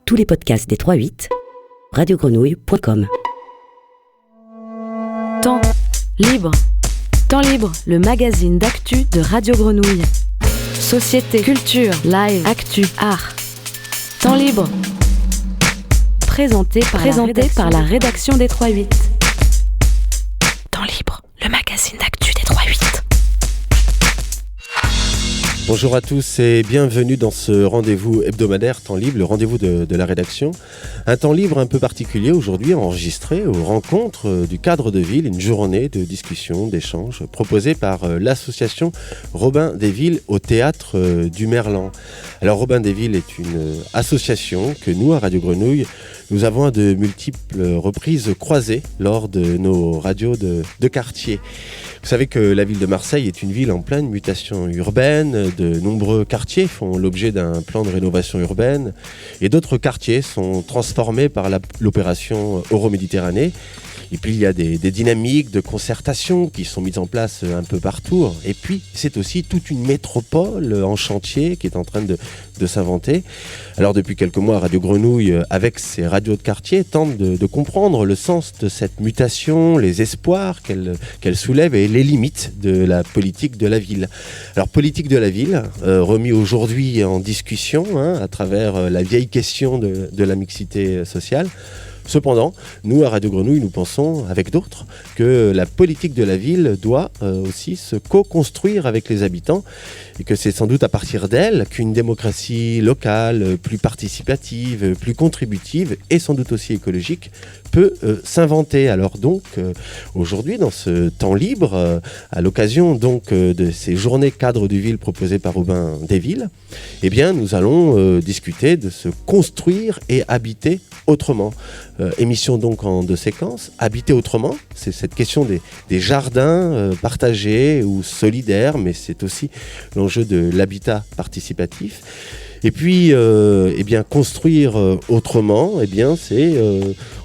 Tous les podcasts des 3-8, radiogrenouille.com. Temps libre. Temps libre, le magazine d'actu de Radio Grenouille. Société, culture, live, actu, art. Temps libre. Présenté par la rédaction des 3-8. Temps libre, le magazine d'actu des 3-8. Bonjour à tous et bienvenue dans ce rendez-vous hebdomadaire Temps libre, le rendez-vous de la rédaction. Un temps libre un peu particulier aujourd'hui, enregistré aux rencontres du cadre de ville, une journée de discussion, d'échange proposée par l'association Robin des Villes au théâtre du Merlan. Alors Robin des Villes est une association que nous à Radio Grenouille, nous avons à de multiples reprises croisées lors de nos radios de quartier. Vous savez que la ville de Marseille est une ville en pleine mutation urbaine. De nombreux quartiers font l'objet d'un plan de rénovation urbaine et d'autres quartiers sont transformés par l'opération Euroméditerranée. Et puis il y a des dynamiques de concertation qui sont mises en place un peu partout. Et puis c'est aussi toute une métropole en chantier qui est en train de s'inventer. Alors depuis quelques mois, Radio Grenouille, avec ses radios de quartier, tente de comprendre le sens de cette mutation, les espoirs qu'elle soulève et les limites de la politique de la ville. Alors politique de la ville, remis aujourd'hui en discussion à travers la vieille question de la mixité sociale. Cependant, nous, à Radio Grenouille, nous pensons, avec d'autres, que la politique de la ville doit aussi se co-construire avec les habitants et que c'est sans doute à partir d'elle qu'une démocratie locale, plus participative, plus contributive et sans doute aussi écologique peut s'inventer. Alors donc, aujourd'hui, dans ce temps libre, à l'occasion donc de ces journées cadres du ville proposées par Robin des Villes, eh bien, nous allons discuter de se construire et habiter autrement. Émission donc en 2 séquences. Habiter autrement, c'est cette question des jardins partagés ou solidaires, mais c'est aussi l'enjeu de l'habitat participatif. Et puis, eh bien, construire autrement, eh bien,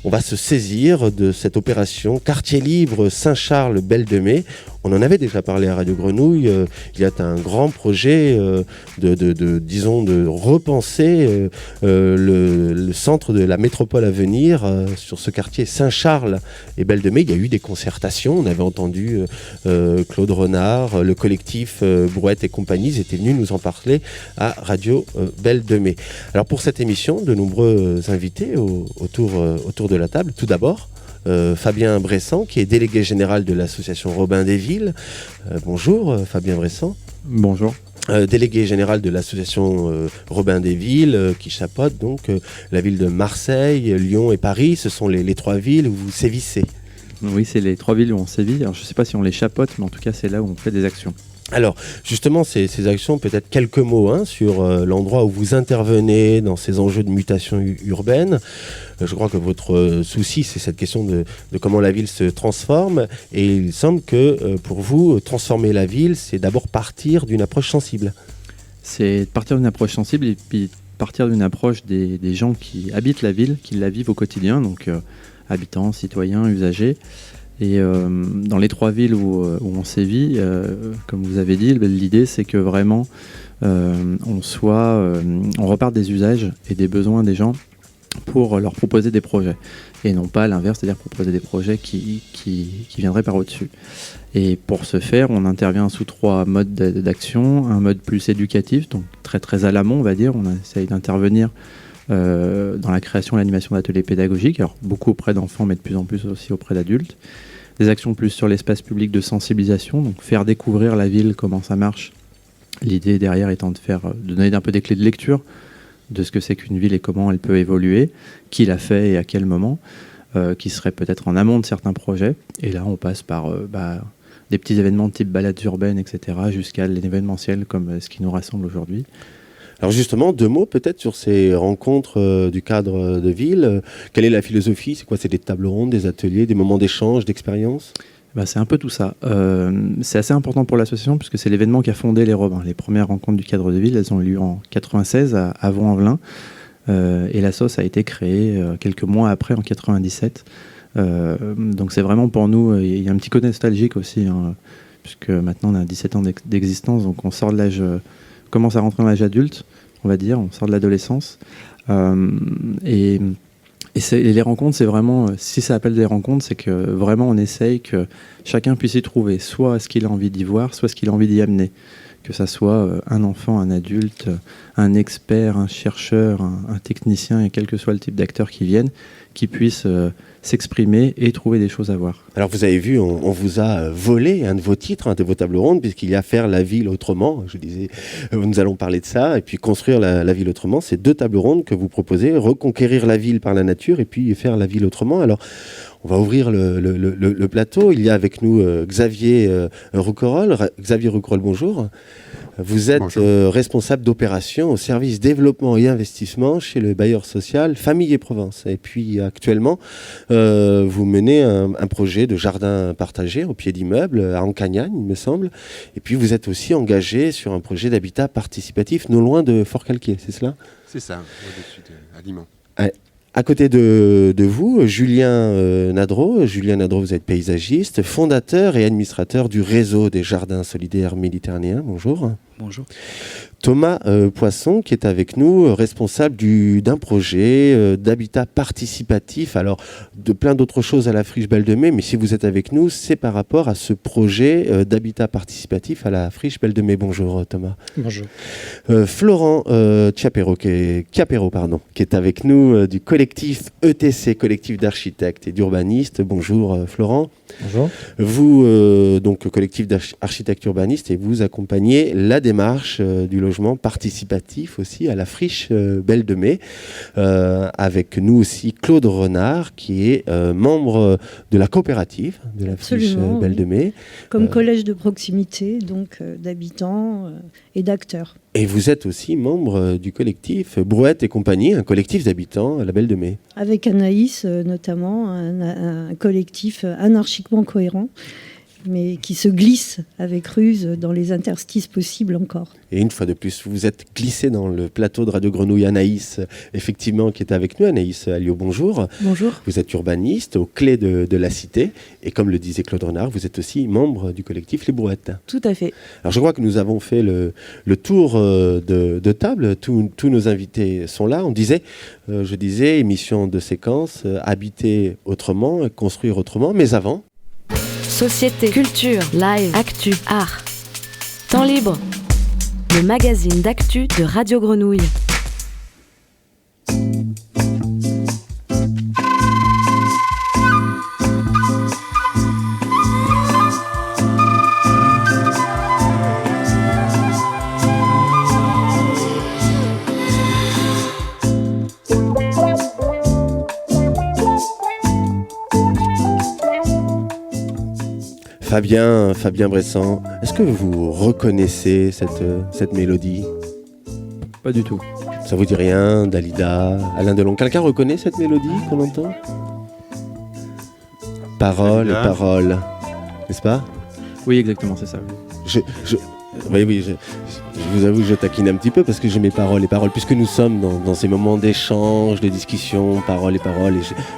on va se saisir de cette opération Quartier Libre Saint-Charles-Belle-de-Mai. On en avait déjà parlé à Radio Grenouille. Il y a un grand projet de repenser le centre de la métropole à venir sur ce quartier Saint-Charles et Belle-de-Mai. Il y a eu des concertations. On avait entendu Claude Renard, le collectif Brouette et compagnie. Ils étaient venus nous en parler à Radio Belle-de-Mai. Alors pour cette émission, de nombreux invités autour de la table. Tout d'abord, Fabien Bressan, qui est délégué général de l'association Robin des Villes. Bonjour Fabien Bressan. Bonjour. Délégué général de l'association Robin des Villes, qui chapeaute donc la ville de Marseille, Lyon et Paris. Ce sont les 3 villes où vous sévissez. Oui, c'est les 3 villes où on sévit. Alors, je ne sais pas si on les chapeaute, mais en tout cas, c'est là où on fait des actions. Alors, justement, ces actions, peut-être quelques mots sur l'endroit où vous intervenez dans ces enjeux de mutation urbaine. Je crois que votre souci, c'est cette question de comment la ville se transforme. Et il semble que, pour vous, transformer la ville, c'est d'abord partir d'une approche sensible. C'est partir d'une approche sensible et puis partir d'une approche des gens qui habitent la ville, qui la vivent au quotidien, donc habitants, citoyens, usagers. Et dans les 3 villes où on sévit, comme vous avez dit, l'idée c'est que vraiment on reparte des usages et des besoins des gens pour leur proposer des projets. Et non pas l'inverse, c'est-à-dire proposer des projets qui viendraient par au-dessus. Et pour ce faire, on intervient sous 3 modes d'action. Un mode plus éducatif, donc très très à l'amont on va dire. On essaye d'intervenir dans la création et l'animation d'ateliers pédagogiques, alors beaucoup auprès d'enfants mais de plus en plus aussi auprès d'adultes. Des actions plus sur l'espace public de sensibilisation, donc faire découvrir la ville, comment ça marche. L'idée derrière étant de donner un peu des clés de lecture de ce que c'est qu'une ville et comment elle peut évoluer, qui l'a fait et à quel moment, qui serait peut-être en amont de certains projets. Et là on passe par des petits événements de type balades urbaines, etc., jusqu'à l'événementiel comme ce qui nous rassemble aujourd'hui. Alors justement, 2 mots peut-être sur ces rencontres du cadre de ville. Quelle est la philosophie ? C'est quoi ? C'est des tables rondes, des ateliers, des moments d'échange, d'expérience ? C'est un peu tout ça. C'est assez important pour l'association puisque c'est l'événement qui a fondé les Robins. Les premières rencontres du cadre de ville, elles ont eu lieu en 96 à Vaux-en-Velin. Et l'asso a été créée quelques mois après, en 97. Donc c'est vraiment pour nous, il y a un petit côté nostalgique aussi, puisque maintenant on a 17 ans d'existence, donc on sort de l'âge... commence à rentrer dans l'âge adulte, on va dire, on sort de l'adolescence. Et les rencontres, c'est vraiment, si ça appelle des rencontres, c'est que vraiment on essaye que chacun puisse y trouver soit ce qu'il a envie d'y voir, soit ce qu'il a envie d'y amener. Que ça soit un enfant, un adulte, un expert, un chercheur, un technicien, et quel que soit le type d'acteur qui viennent, qui puissent s'exprimer et trouver des choses à voir. Alors vous avez vu, on vous a volé un de vos titres, un de vos tables rondes, puisqu'il y a Faire la ville autrement. Je disais, nous allons parler de ça, et puis Construire la ville autrement. C'est 2 tables rondes que vous proposez, reconquérir la ville par la nature, et puis faire la ville autrement. Alors, on va ouvrir le plateau. Il y a avec nous Xavier Rouquayrol. Xavier Rouquayrol, bonjour. Vous êtes responsable d'opération au service développement et investissement chez le bailleur social Famille et Provence. Et puis actuellement, vous menez un projet de jardin partagé au pied d'immeuble à Ancagnane, il me semble. Et puis vous êtes aussi engagé sur un projet d'habitat participatif non loin de Fort-Calquier, c'est cela ? C'est ça, au-dessus à Limon. À côté de vous, Julien Nadreau. Julien Nadreau, vous êtes paysagiste, fondateur et administrateur du réseau des jardins solidaires méditerranéens. Bonjour. Bonjour. Thomas Poisson, qui est avec nous, responsable d'un projet d'habitat participatif, alors de plein d'autres choses à la Friche Belle de Mai, mais si vous êtes avec nous, c'est par rapport à ce projet d'habitat participatif à la Friche Belle de Mai. Bonjour Thomas. Bonjour. Florent Chiapero, qui est avec nous du collectif ETC, collectif d'architectes et d'urbanistes. Bonjour Florent. Bonjour. Vous, donc collectif d'architectes urbanistes, et vous accompagnez la démarche du logement participatif aussi à la Friche Belle de Mai. Avec nous aussi Claude Renard, qui est membre de la coopérative de la Friche Belle de Mai. Comme collège de proximité, donc d'habitants et d'acteurs. Et vous êtes aussi membre du collectif Brouette et compagnie, un collectif d'habitants à la Belle de Mai. Avec Anaïs notamment, un collectif anarchiquement cohérent, mais qui se glisse avec ruse dans les interstices possibles encore. Et une fois de plus, vous êtes glissé dans le plateau de Radio Grenouille. Anaïs, effectivement, qui est avec nous. Anaïs Alliot, bonjour. Bonjour. Vous êtes urbaniste aux clés de la cité. Et comme le disait Claude Renard, vous êtes aussi membre du collectif Les Brouettes. Tout à fait. Alors je crois que nous avons fait le tour de table. Tous nos invités sont là. Je disais, émission de séquence, habiter autrement, construire autrement. Mais avant... Société, culture, live, actu, art. Temps libre. Le magazine d'actu de Radio Grenouille. Fabien Bressan, est-ce que vous reconnaissez cette mélodie ? Pas du tout. Ça vous dit rien, Dalida, Alain Delon? Quelqu'un reconnaît cette mélodie qu'on entend? Parole et parole, n'est-ce pas? Oui, exactement, c'est ça. Je vous avoue que je taquine un petit peu parce que j'ai mes paroles et paroles, puisque nous sommes dans ces moments d'échange, de discussion, paroles et paroles.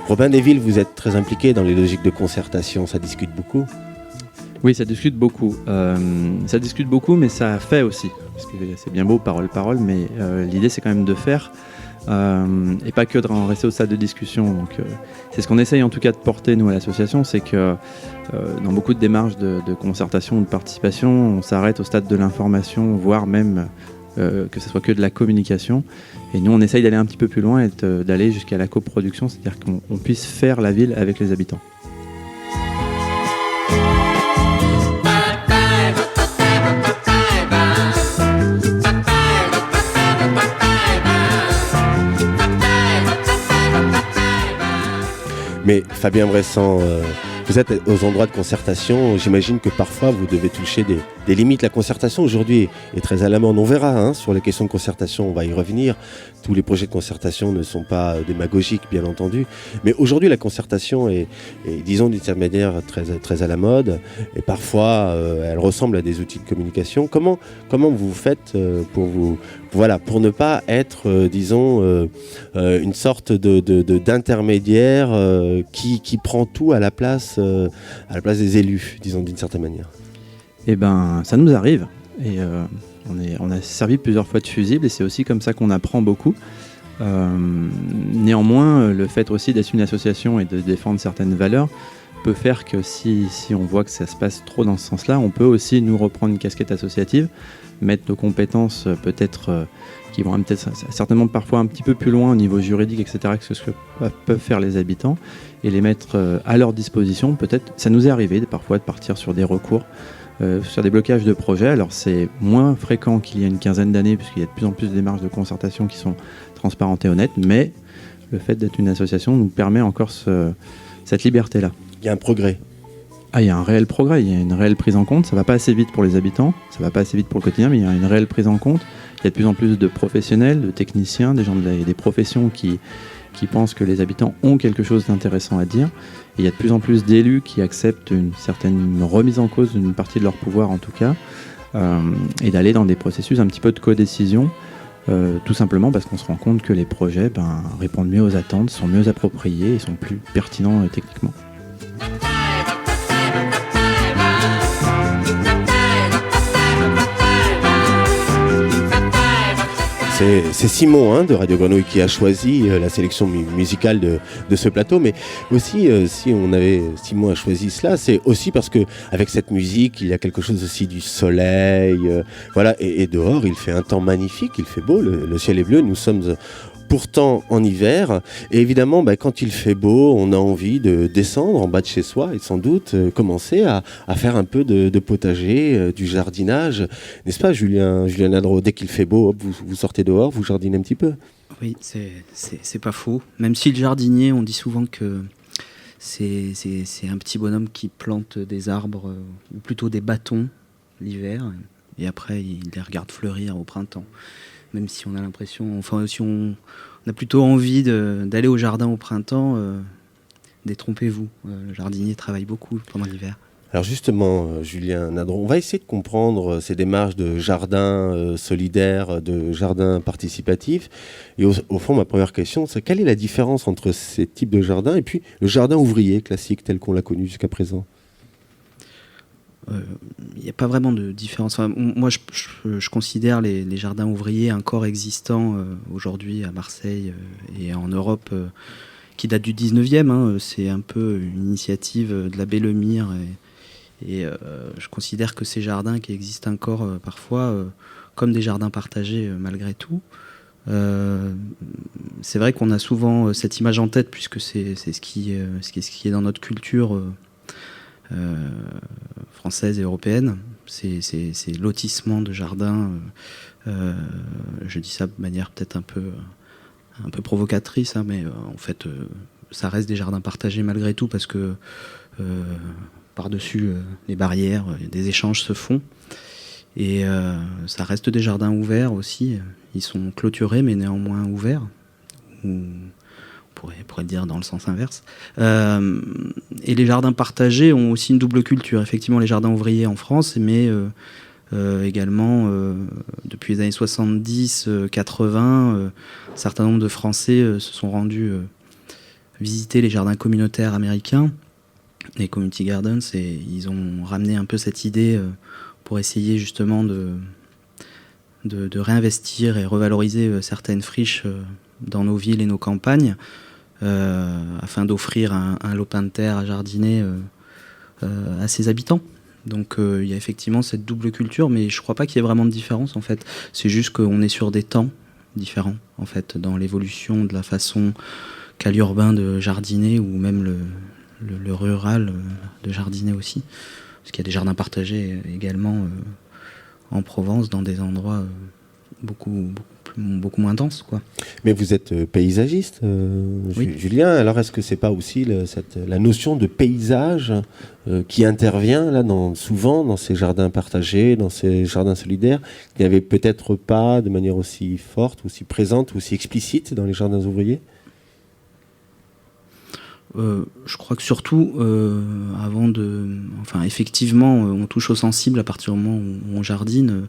Robin Desvilles, vous êtes très impliqué dans les logiques de concertation, ça discute beaucoup? Oui, ça discute beaucoup. Mais ça fait aussi. Parce que c'est bien beau, parole, mais l'idée, c'est quand même de faire. Et pas que de rester au stade de discussion. Donc, c'est ce qu'on essaye en tout cas de porter, nous, à l'association. C'est que dans beaucoup de démarches de concertation ou de participation, on s'arrête au stade de l'information, voire même que ce soit que de la communication. Et nous, on essaye d'aller un petit peu plus loin et d'aller jusqu'à la coproduction, c'est-à-dire qu'on puisse faire la ville avec les habitants. Mais Fabien Bressan, vous êtes aux endroits de concertation, j'imagine que parfois vous devez toucher des limites. La concertation aujourd'hui est très à la mode, on verra sur les questions de concertation, on va y revenir. Tous les projets de concertation ne sont pas démagogiques, bien entendu. Mais aujourd'hui, la concertation est disons, d'une certaine manière, très, très à la mode. Et parfois, elle ressemble à des outils de communication. Comment vous faites pour ne pas être, disons, une sorte d'intermédiaire qui prend tout à la place des élus, disons, d'une certaine manière? Eh ben, ça nous arrive. Et on a servi plusieurs fois de fusible et c'est aussi comme ça qu'on apprend beaucoup. Néanmoins, le fait aussi d'être une association et de défendre certaines valeurs peut faire que si on voit que ça se passe trop dans ce sens-là, on peut aussi nous reprendre une casquette associative, mettre nos compétences peut-être qui vont peut-être certainement parfois un petit peu plus loin au niveau juridique, etc., que ce que peuvent faire les habitants, et les mettre à leur disposition. Peut-être, ça nous est arrivé parfois de partir sur des recours, sur des blocages de projets. Alors c'est moins fréquent qu'il y a une quinzaine d'années, puisqu'il y a de plus en plus de démarches de concertation qui sont transparentes et honnêtes, mais le fait d'être une association nous permet encore cette liberté-là. Il y a un progrès. Il y a un réel progrès, il y a une réelle prise en compte. Ça va pas assez vite pour les habitants, ça va pas assez vite pour le quotidien, mais il y a une réelle prise en compte. Il y a de plus en plus de professionnels, de techniciens, des gens des professions qui pensent que les habitants ont quelque chose d'intéressant à dire. Et il y a de plus en plus d'élus qui acceptent une certaine remise en cause d'une partie de leur pouvoir en tout cas, et d'aller dans des processus un petit peu de codécision, tout simplement parce qu'on se rend compte que les projets répondent mieux aux attentes, sont mieux appropriés et sont plus pertinents techniquement. C'est Simon de Radio Grenouille qui a choisi la sélection musicale de ce plateau, mais aussi Simon a choisi cela, c'est aussi parce que avec cette musique il y a quelque chose aussi du soleil, voilà, et dehors il fait un temps magnifique, il fait beau, le ciel est bleu, nous sommes pourtant en hiver, et évidemment quand il fait beau on a envie de descendre en bas de chez soi et sans doute commencer à faire un peu de potager, du jardinage, n'est-ce pas Julien Nadreau? Dès qu'il fait beau, hop, vous sortez dehors, vous jardinez un petit peu. Oui, c'est pas faux, même si le jardinier, on dit souvent que c'est un petit bonhomme qui plante des arbres, ou plutôt des bâtons l'hiver, et après il les regarde fleurir au printemps. Même si on a l'impression, si on a plutôt envie d'aller au jardin au printemps, détrompez-vous. Le jardinier travaille beaucoup pendant l'hiver. Alors justement, Julien Nadreau, on va essayer de comprendre ces démarches de jardin solidaire, de jardin participatif. Et au fond, ma première question, c'est quelle est la différence entre ces types de jardins et puis le jardin ouvrier classique tel qu'on l'a connu jusqu'à présent ? Il n'y a pas vraiment de différence. Moi, je considère les jardins ouvriers un corps existant aujourd'hui à Marseille et en Europe qui date du 19e. C'est un peu une initiative de l'abbé Lemire. Et je considère que ces jardins qui existent encore parfois comme des jardins partagés malgré tout. C'est vrai qu'on a souvent cette image en tête puisque c'est ce qui est dans notre culture française et européenne, c'est lotissement de jardins. Je dis ça de manière peut-être un peu provocatrice, mais en fait, ça reste des jardins partagés malgré tout parce que par-dessus les barrières, des échanges se font. Et ça reste des jardins ouverts aussi. Ils sont clôturés, mais néanmoins ouverts. On pourrait dire dans le sens inverse. Et les jardins partagés ont aussi une double culture. Effectivement, les jardins ouvriers en France, mais également, depuis les années 70-80, un certain nombre de Français se sont rendus visiter les jardins communautaires américains, les community gardens, et ils ont ramené un peu cette idée pour essayer justement de réinvestir et revaloriser certaines friches dans nos villes et nos campagnes, afin d'offrir un lopin de terre à jardiner à ses habitants. Donc il y a effectivement cette double culture, mais je ne crois pas qu'il y ait vraiment de différence en fait. C'est juste qu'on est sur des temps différents en fait, dans l'évolution de la façon qu'a l'urbain de jardiner, ou même le rural de jardiner aussi. Parce qu'il y a des jardins partagés également en Provence, dans des endroits beaucoup moins dense, quoi. Mais vous êtes paysagiste, oui. Julien, alors est-ce que c'est pas aussi la notion de paysage qui intervient là souvent dans ces jardins partagés, dans ces jardins solidaires, qui n'avait peut-être pas de manière aussi forte, aussi présente, aussi explicite dans les jardins ouvriers ? Je crois que surtout, effectivement, on touche au sensible à partir du moment où on jardine.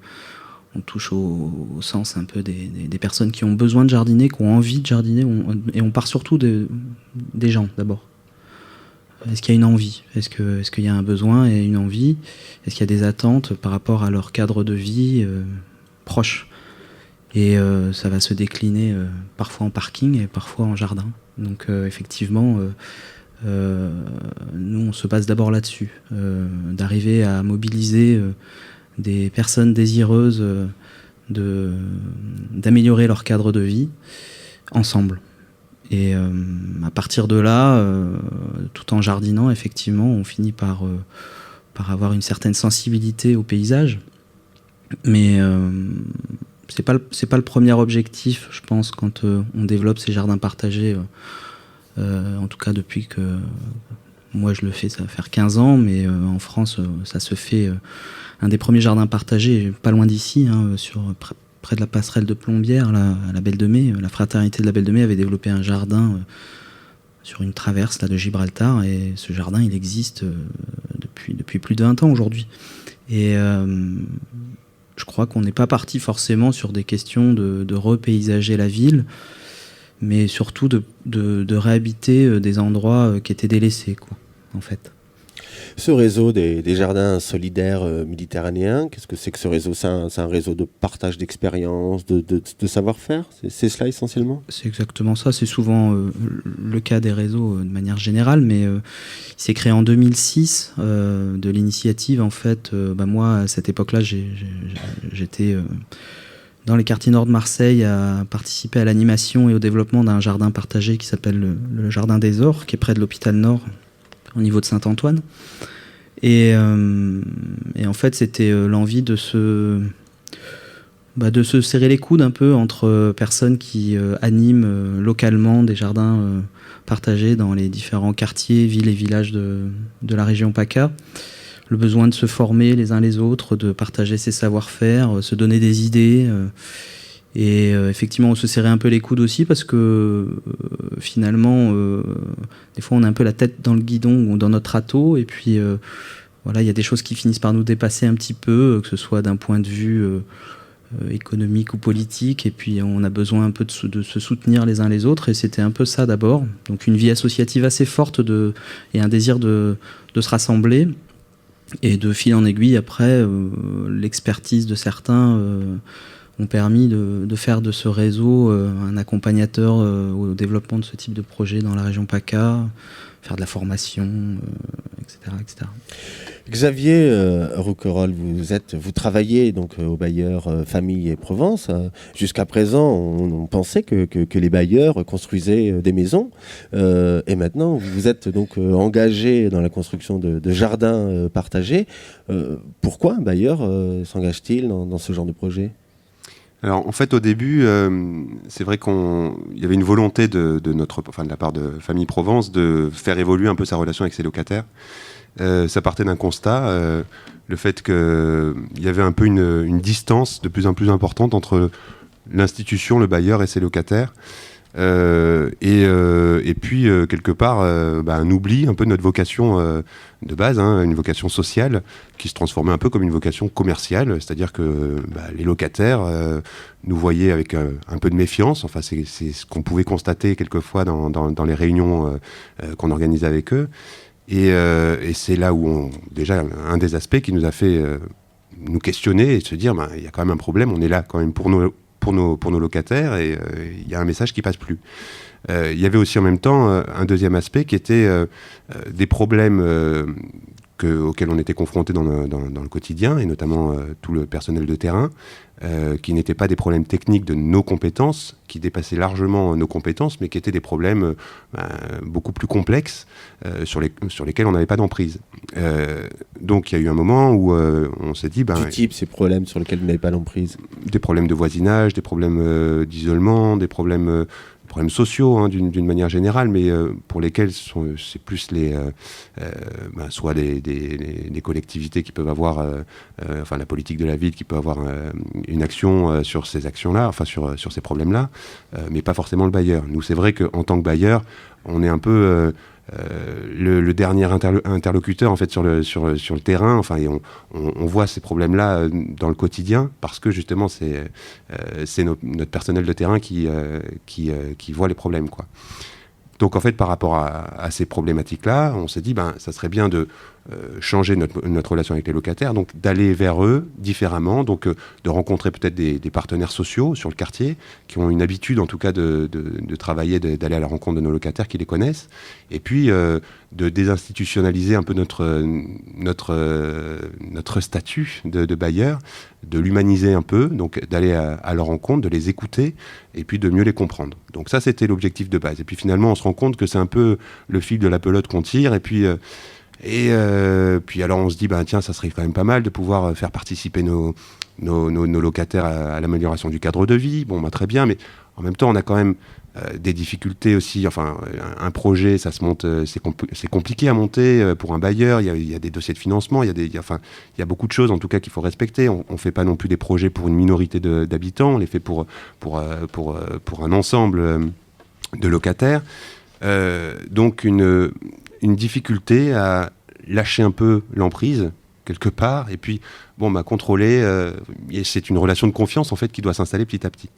On touche au sens un peu des personnes qui ont besoin de jardiner, qui ont envie de jardiner, et on part surtout des gens d'abord. Est-ce qu'il y a une envie ? Est-ce qu'il y a un besoin et une envie ? Est-ce qu'il y a des attentes par rapport à leur cadre de vie proche ? Et ça va se décliner parfois en parking et parfois en jardin. Donc effectivement, nous on se base d'abord là-dessus, d'arriver à mobiliser des personnes désireuses d'améliorer leur cadre de vie ensemble. Et à partir de là, tout en jardinant, effectivement, on finit par avoir une certaine sensibilité au paysage. Mais c'est pas le premier objectif, je pense, quand on développe ces jardins partagés. En tout cas, depuis que moi je le fais, ça va faire 15 ans, mais en France, ça se fait. Un des premiers jardins partagés, pas loin d'ici, près de la passerelle de Plombières, là, à la Belle de Mai. La fraternité de la Belle de Mai avait développé un jardin sur une traverse là, de Gibraltar, et ce jardin, il existe depuis plus de 20 ans aujourd'hui. Et je crois qu'on n'est pas parti forcément sur des questions de repaysager la ville, mais surtout de réhabiter des endroits qui étaient délaissés, quoi, en fait. Ce réseau des jardins solidaires méditerranéens, qu'est-ce que c'est que ce réseau ? C'est un réseau de partage d'expériences, de savoir-faire ? C'est cela essentiellement ? C'est exactement ça. C'est souvent le cas des réseaux de manière générale, mais il s'est créé en 2006 de l'initiative. En fait, moi, à cette époque-là, j'étais dans les quartiers nord de Marseille à participer à l'animation et au développement d'un jardin partagé qui s'appelle le Jardin des Ors, qui est près de l'hôpital Nord, au niveau de Saint-Antoine. Et en fait, c'était l'envie de se serrer les coudes un peu entre personnes qui animent localement des jardins partagés dans les différents quartiers, villes et villages de la région PACA. Le besoin de se former les uns les autres, de partager ses savoir-faire, se donner des idées. Et effectivement, on se serrait un peu les coudes aussi parce que finalement, des fois, on a un peu la tête dans le guidon ou dans notre râteau. Et puis, il y a des choses qui finissent par nous dépasser un petit peu, que ce soit d'un point de vue économique ou politique. Et puis, on a besoin un peu de se soutenir les uns les autres. Et c'était un peu ça d'abord. Donc, une vie associative assez forte et un désir de se rassembler. Et de fil en aiguille, après, l'expertise de certains ont permis de faire de ce réseau un accompagnateur au développement de ce type de projet dans la région PACA, faire de la formation, etc., etc. Xavier Rouquayrol, vous travaillez donc au bailleur Famille et Provence. Jusqu'à présent, on pensait que les bailleurs construisaient des maisons. Et maintenant, vous êtes donc engagé dans la construction de jardins partagés. Pourquoi un bailleur s'engage-t-il dans ce genre de projet ? Alors en fait au début, c'est vrai qu'il y avait une volonté de la part de Famille Provence de faire évoluer un peu sa relation avec ses locataires. Ça partait d'un constat, le fait qu'il y avait un peu une distance de plus en plus importante entre l'institution, le bailleur et ses locataires. Et puis quelque part un oubli un peu de notre vocation de base, une vocation sociale qui se transformait un peu comme une vocation commerciale, c'est-à-dire que les locataires nous voyaient avec un peu de méfiance. Enfin, c'est ce qu'on pouvait constater quelquefois dans les réunions qu'on organisait avec eux. Et c'est là où déjà un des aspects qui nous a fait nous questionner et se dire il y a quand même un problème, on est là quand même pour nos locataires et il y a un message qui passe plus. Il y avait aussi en même temps un deuxième aspect qui était des problèmes auxquels on était confrontés dans le quotidien, et notamment tout le personnel de terrain, qui n'étaient pas des problèmes techniques de nos compétences, qui dépassaient largement nos compétences, mais qui étaient des problèmes beaucoup plus complexes sur lesquels on n'avait pas d'emprise. Donc il y a eu un moment où on s'est dit... Du type, ces problèmes sur lesquels vous n'avez pas d'emprise ? Des problèmes de voisinage, des problèmes d'isolement, des problèmes sociaux d'une manière générale, mais pour lesquels c'est plus soit des collectivités qui peuvent avoir, la politique de la ville qui peut avoir une action sur ces actions-là, sur ces problèmes-là, mais pas forcément le bailleur. Nous, c'est vrai qu'en tant que bailleur, on est un peu le dernier interlocuteur en fait sur le terrain. Et on voit ces problèmes-là dans le quotidien parce que justement c'est notre personnel de terrain qui voit les problèmes, quoi. Donc en fait par rapport à ces problématiques-là, on s'est dit ça serait bien de changer notre relation avec les locataires, donc d'aller vers eux différemment, donc de rencontrer peut-être des partenaires sociaux sur le quartier qui ont une habitude en tout cas de travailler, d'aller à la rencontre de nos locataires qui les connaissent, et puis de désinstitutionnaliser un peu notre statut de bailleur, de l'humaniser un peu, donc d'aller à leur rencontre, de les écouter et puis de mieux les comprendre. Donc ça, c'était l'objectif de base. Et puis finalement, on se rend compte que c'est un peu le fil de la pelote qu'on tire, et puis alors on se dit, tiens, ça serait quand même pas mal de pouvoir faire participer nos locataires à l'amélioration du cadre de vie. Bon, très bien, mais en même temps, on a quand même des difficultés aussi. Enfin, un projet, ça se monte, c'est compliqué à monter pour un bailleur. Il y a des dossiers de financement, il y a beaucoup de choses en tout cas qu'il faut respecter. On ne fait pas non plus des projets pour une minorité d'habitants, on les fait pour un ensemble de locataires. Donc une difficulté à lâcher un peu l'emprise quelque part, et puis contrôler. C'est une relation de confiance en fait qui doit s'installer petit à petit.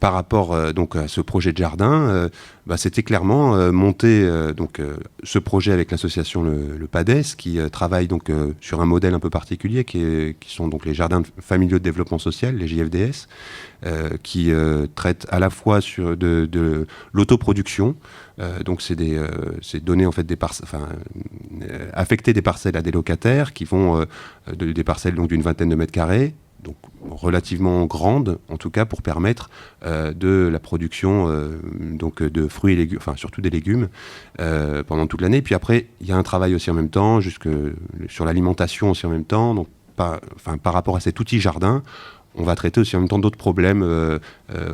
Par rapport donc à ce projet de jardin, c'était clairement monter ce projet avec l'association le PADES qui travaille donc sur un modèle un peu particulier qui sont donc les jardins familiaux de développement social, les JFDS, qui traitent à la fois de l'autoproduction, donc c'est donner en fait affecter des parcelles à des locataires qui vont des parcelles donc d'une vingtaine de mètres carrés, donc relativement grande, en tout cas pour permettre de la production donc de fruits et légumes, enfin surtout des légumes pendant toute l'année. Puis après, il y a un travail aussi en même temps, sur l'alimentation aussi en même temps. Donc par rapport à cet outil jardin, on va traiter aussi en même temps d'autres problèmes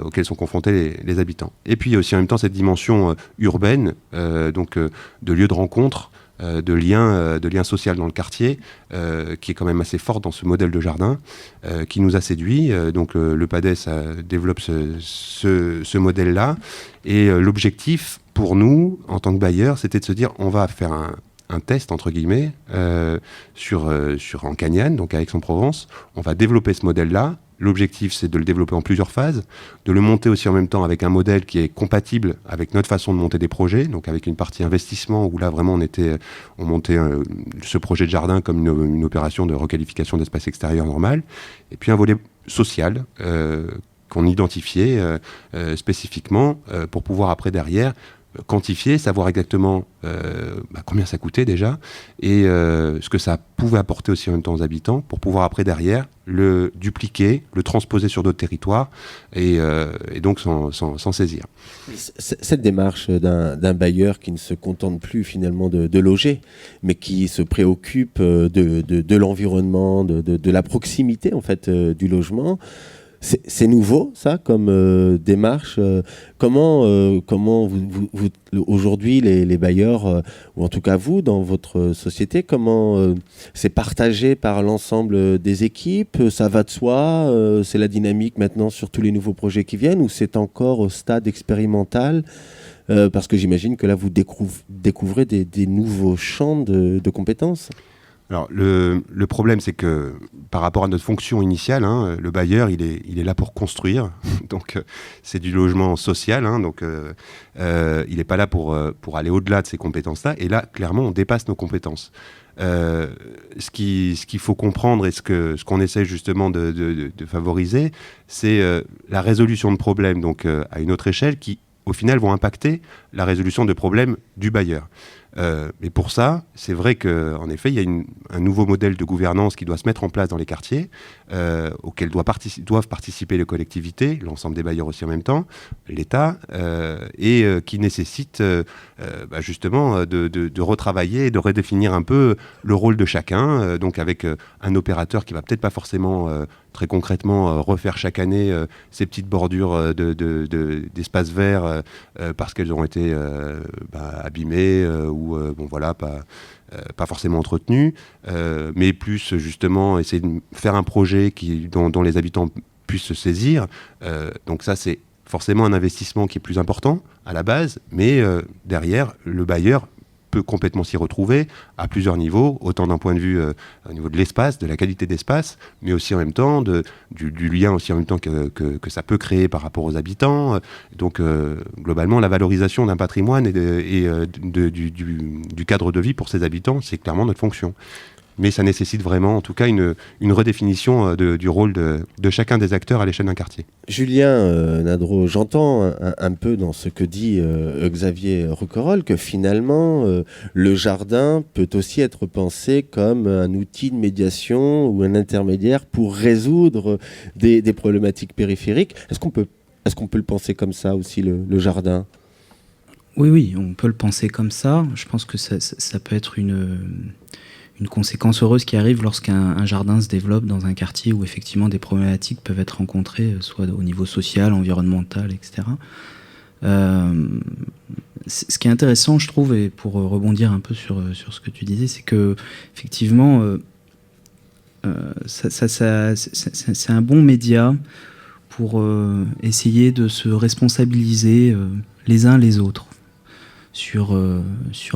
auxquels sont confrontés les habitants. Et puis il y a aussi en même temps cette dimension urbaine, donc de lieux de rencontre, de lien social dans le quartier, qui est quand même assez forte dans ce modèle de jardin, qui nous a séduit. Donc le PADES développe ce modèle-là. Et l'objectif pour nous, en tant que bailleurs, c'était de se dire, on va faire un test, entre guillemets, en Cagnane, donc à Aix-en-Provence. On va développer ce modèle-là. L'objectif, c'est de le développer en plusieurs phases, de le monter aussi en même temps avec un modèle qui est compatible avec notre façon de monter des projets, donc avec une partie investissement où là vraiment on montait ce projet de jardin comme une opération de requalification d'espace extérieur normal, et puis un volet social qu'on identifiait spécifiquement pour pouvoir après derrière quantifier, savoir exactement combien ça coûtait déjà et ce que ça pouvait apporter aussi en même temps aux habitants pour pouvoir après derrière le dupliquer, le transposer sur d'autres territoires et donc s'en saisir. Cette démarche d'un bailleur qui ne se contente plus finalement de loger, mais qui se préoccupe de l'environnement, de la proximité en fait du logement, c'est nouveau, ça, comme démarche. Comment vous aujourd'hui, les bailleurs, ou en tout cas vous, dans votre société, comment c'est partagé par l'ensemble des équipes? Ça va de soi? C'est la dynamique maintenant sur tous les nouveaux projets qui viennent, ou c'est encore au stade expérimental? Parce que j'imagine que là, vous découvrez des nouveaux champs de compétences. Alors le problème, c'est que par rapport à notre fonction initiale, le bailleur il est là pour construire, donc c'est du logement social, donc il n'est pas là pour aller au-delà de ces compétences-là. Et là, clairement, on dépasse nos compétences. Ce qu'il faut comprendre et ce qu'on essaie justement de favoriser, c'est la résolution de problèmes, donc à une autre échelle, qui au final vont impacter la résolution de problèmes du bailleur. Mais pour ça, c'est vrai qu'en effet, il y a un nouveau modèle de gouvernance qui doit se mettre en place dans les quartiers, auquel doivent participer les collectivités, l'ensemble des bailleurs aussi en même temps, l'État, et qui nécessite justement de retravailler et de redéfinir un peu le rôle de chacun, donc avec un opérateur qui va peut-être pas forcément très concrètement refaire chaque année ces petites bordures d'espaces verts parce qu'elles ont été abîmées ou pas forcément entretenues, mais plus justement essayer de faire un projet dont les habitants puissent se saisir. Donc ça, c'est forcément un investissement qui est plus important à la base, mais derrière, le bailleur peut complètement s'y retrouver à plusieurs niveaux, autant d'un point de vue au niveau de l'espace, de la qualité d'espace, mais aussi en même temps du lien aussi en même temps que ça peut créer par rapport aux habitants. Donc globalement, la valorisation d'un patrimoine du cadre de vie pour ses habitants, c'est clairement notre fonction. Mais ça nécessite vraiment, en tout cas, une redéfinition du rôle de chacun des acteurs à l'échelle d'un quartier. Julien Nadreau, j'entends un peu dans ce que dit Xavier Rouquayrol que finalement, le jardin peut aussi être pensé comme un outil de médiation ou un intermédiaire pour résoudre des problématiques périphériques. Est-ce qu'on peut le penser comme ça aussi, le jardin ? Oui, on peut le penser comme ça. Je pense que ça peut être une conséquence heureuse qui arrive lorsqu'un jardin se développe dans un quartier où effectivement des problématiques peuvent être rencontrées, soit au niveau social, environnemental, etc. Ce qui est intéressant, je trouve, et pour rebondir un peu sur ce que tu disais, c'est que effectivement, c'est un bon média pour essayer de se responsabiliser les uns les autres sur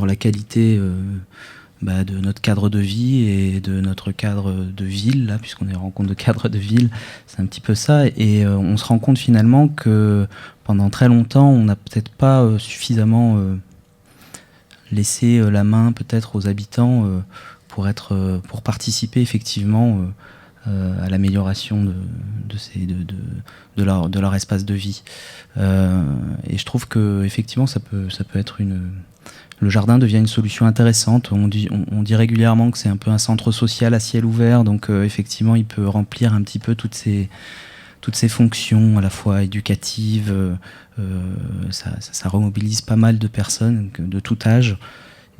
la qualité de notre cadre de vie et de notre cadre de ville, là, puisqu'on est en rencontre de cadre de ville, c'est un petit peu ça, et on se rend compte finalement que pendant très longtemps, on n'a peut-être pas suffisamment laissé la main peut-être aux habitants pour participer effectivement à l'amélioration de leur espace de vie. Et je trouve que effectivement, ça peut être le jardin devient une solution intéressante. On dit régulièrement que c'est un peu un centre social à ciel ouvert, donc effectivement, il peut remplir un petit peu toutes ces fonctions, à la fois éducatives. Ça remobilise pas mal de personnes de tout âge,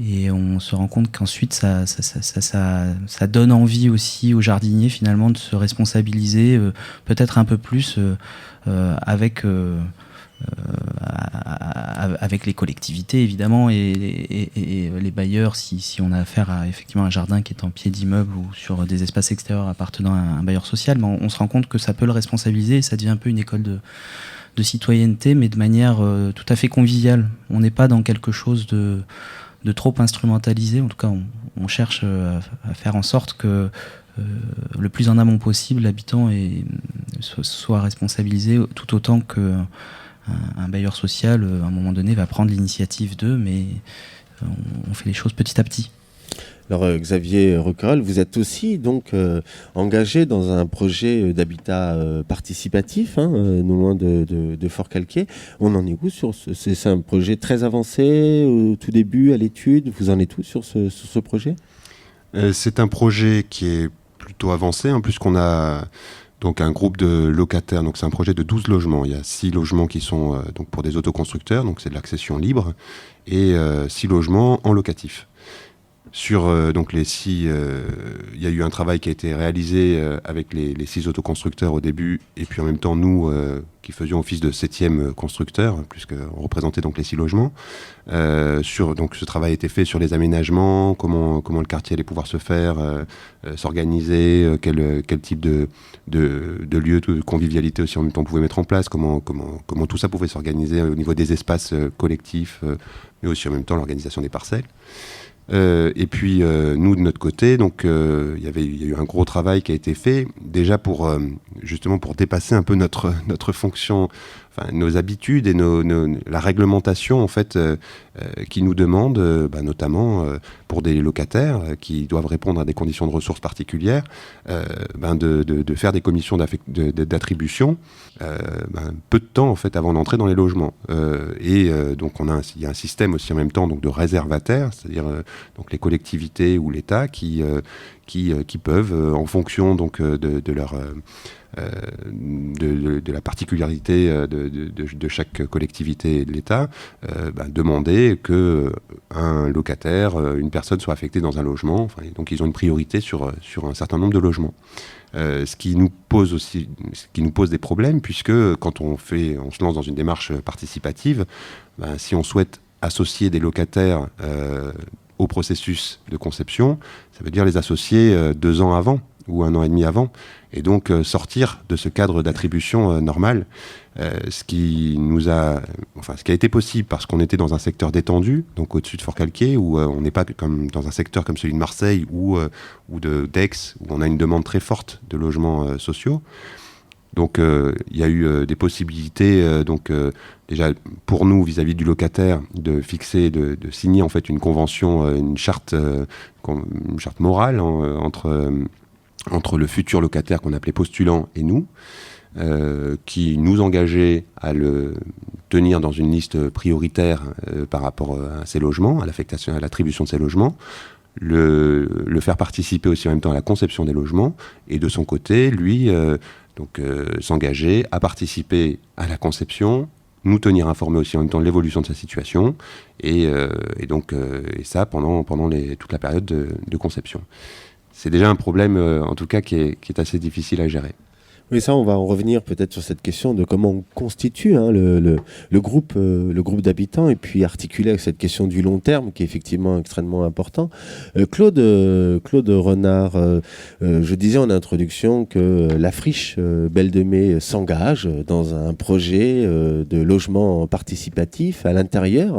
et on se rend compte qu'ensuite, ça donne envie aussi aux jardiniers finalement de se responsabiliser peut-être un peu plus avec les collectivités évidemment et les bailleurs si on a affaire à effectivement un jardin qui est en pied d'immeuble ou sur des espaces extérieurs appartenant à un bailleur social, mais on se rend compte que ça peut le responsabiliser et ça devient un peu une école de citoyenneté, mais de manière tout à fait conviviale. On n'est pas dans quelque chose de trop instrumentalisé. En tout cas, on cherche à faire en sorte que le plus en amont possible, l'habitant soit responsabilisé tout autant que un bailleur social, à un moment donné, va prendre l'initiative d'eux, mais on fait les choses petit à petit. Alors Xavier Rouquayrol, vous êtes aussi donc engagé dans un projet d'habitat participatif, non loin de Forcalquier. On en est où sur c'est un projet très avancé, au tout début, à l'étude. Vous en êtes où sur ce projet ? C'est un projet qui est plutôt avancé, puisqu'on a donc un groupe de locataires. Donc c'est un projet de 12 logements. Il y a 6 logements qui sont donc pour des autoconstructeurs, donc c'est de l'accession libre, et 6 logements en locatif. Sur donc les 6, il y a eu un travail qui a été réalisé avec les 6 autoconstructeurs au début, et puis en même temps nous qui faisions office de 7e constructeur, puisqu'on représentait donc les 6 logements. Donc ce travail a été fait sur les aménagements, comment le quartier allait pouvoir se faire, s'organiser, quel type de lieu de convivialité aussi en même temps on pouvait mettre en place, comment tout ça pouvait s'organiser au niveau des espaces collectifs, mais aussi en même temps l'organisation des parcelles. Et puis nous de notre côté, donc il y a eu un gros travail qui a été fait déjà pour justement pour dépasser un peu notre fonction, nos habitudes et la réglementation en fait qui nous demande notamment pour des locataires qui doivent répondre à des conditions de ressources particulières, de faire des commissions d'attribution peu de temps en fait avant d'entrer dans les logements. Donc il y a un système aussi en même temps donc de réservataires, c'est-à-dire donc les collectivités ou l'État qui peuvent en fonction donc de leur de la particularité de chaque collectivité et de l'État, demander que un locataire, une personne soit affectée dans un logement. Donc ils ont une priorité sur un certain nombre de logements. Ce qui nous pose des problèmes, puisque quand on se lance dans une démarche participative, si on souhaite associer des locataires au processus de conception, ça veut dire les associer 2 ans avant ou 1 an et demi avant, et donc sortir de ce cadre d'attribution normal. Ce qui a été possible parce qu'on était dans un secteur détendu, donc au-dessus de Forcalquier, où on n'est pas comme dans un secteur comme celui de Marseille ou d'Aix, où on a une demande très forte de logements sociaux. Donc il y a eu des possibilités, déjà pour nous vis-à-vis du locataire, de fixer, de signer en fait une convention, une charte morale entre le futur locataire qu'on appelait postulant et nous. Qui nous engageait à le tenir dans une liste prioritaire par rapport à ces logements, à l'affectation, à l'attribution de ces logements, le faire participer aussi en même temps à la conception des logements, et de son côté, lui, s'engager à participer à la conception, nous tenir informés aussi en même temps de l'évolution de sa situation, et ça pendant toute la période de conception. C'est déjà un problème, en tout cas, qui est assez difficile à gérer. Oui, ça, on va en revenir peut-être sur cette question de comment on constitue le groupe d'habitants, et puis articuler avec cette question du long terme qui est effectivement extrêmement important. Claude Renard, je disais en introduction que la friche Belle de Mai s'engage dans un projet de logement participatif à l'intérieur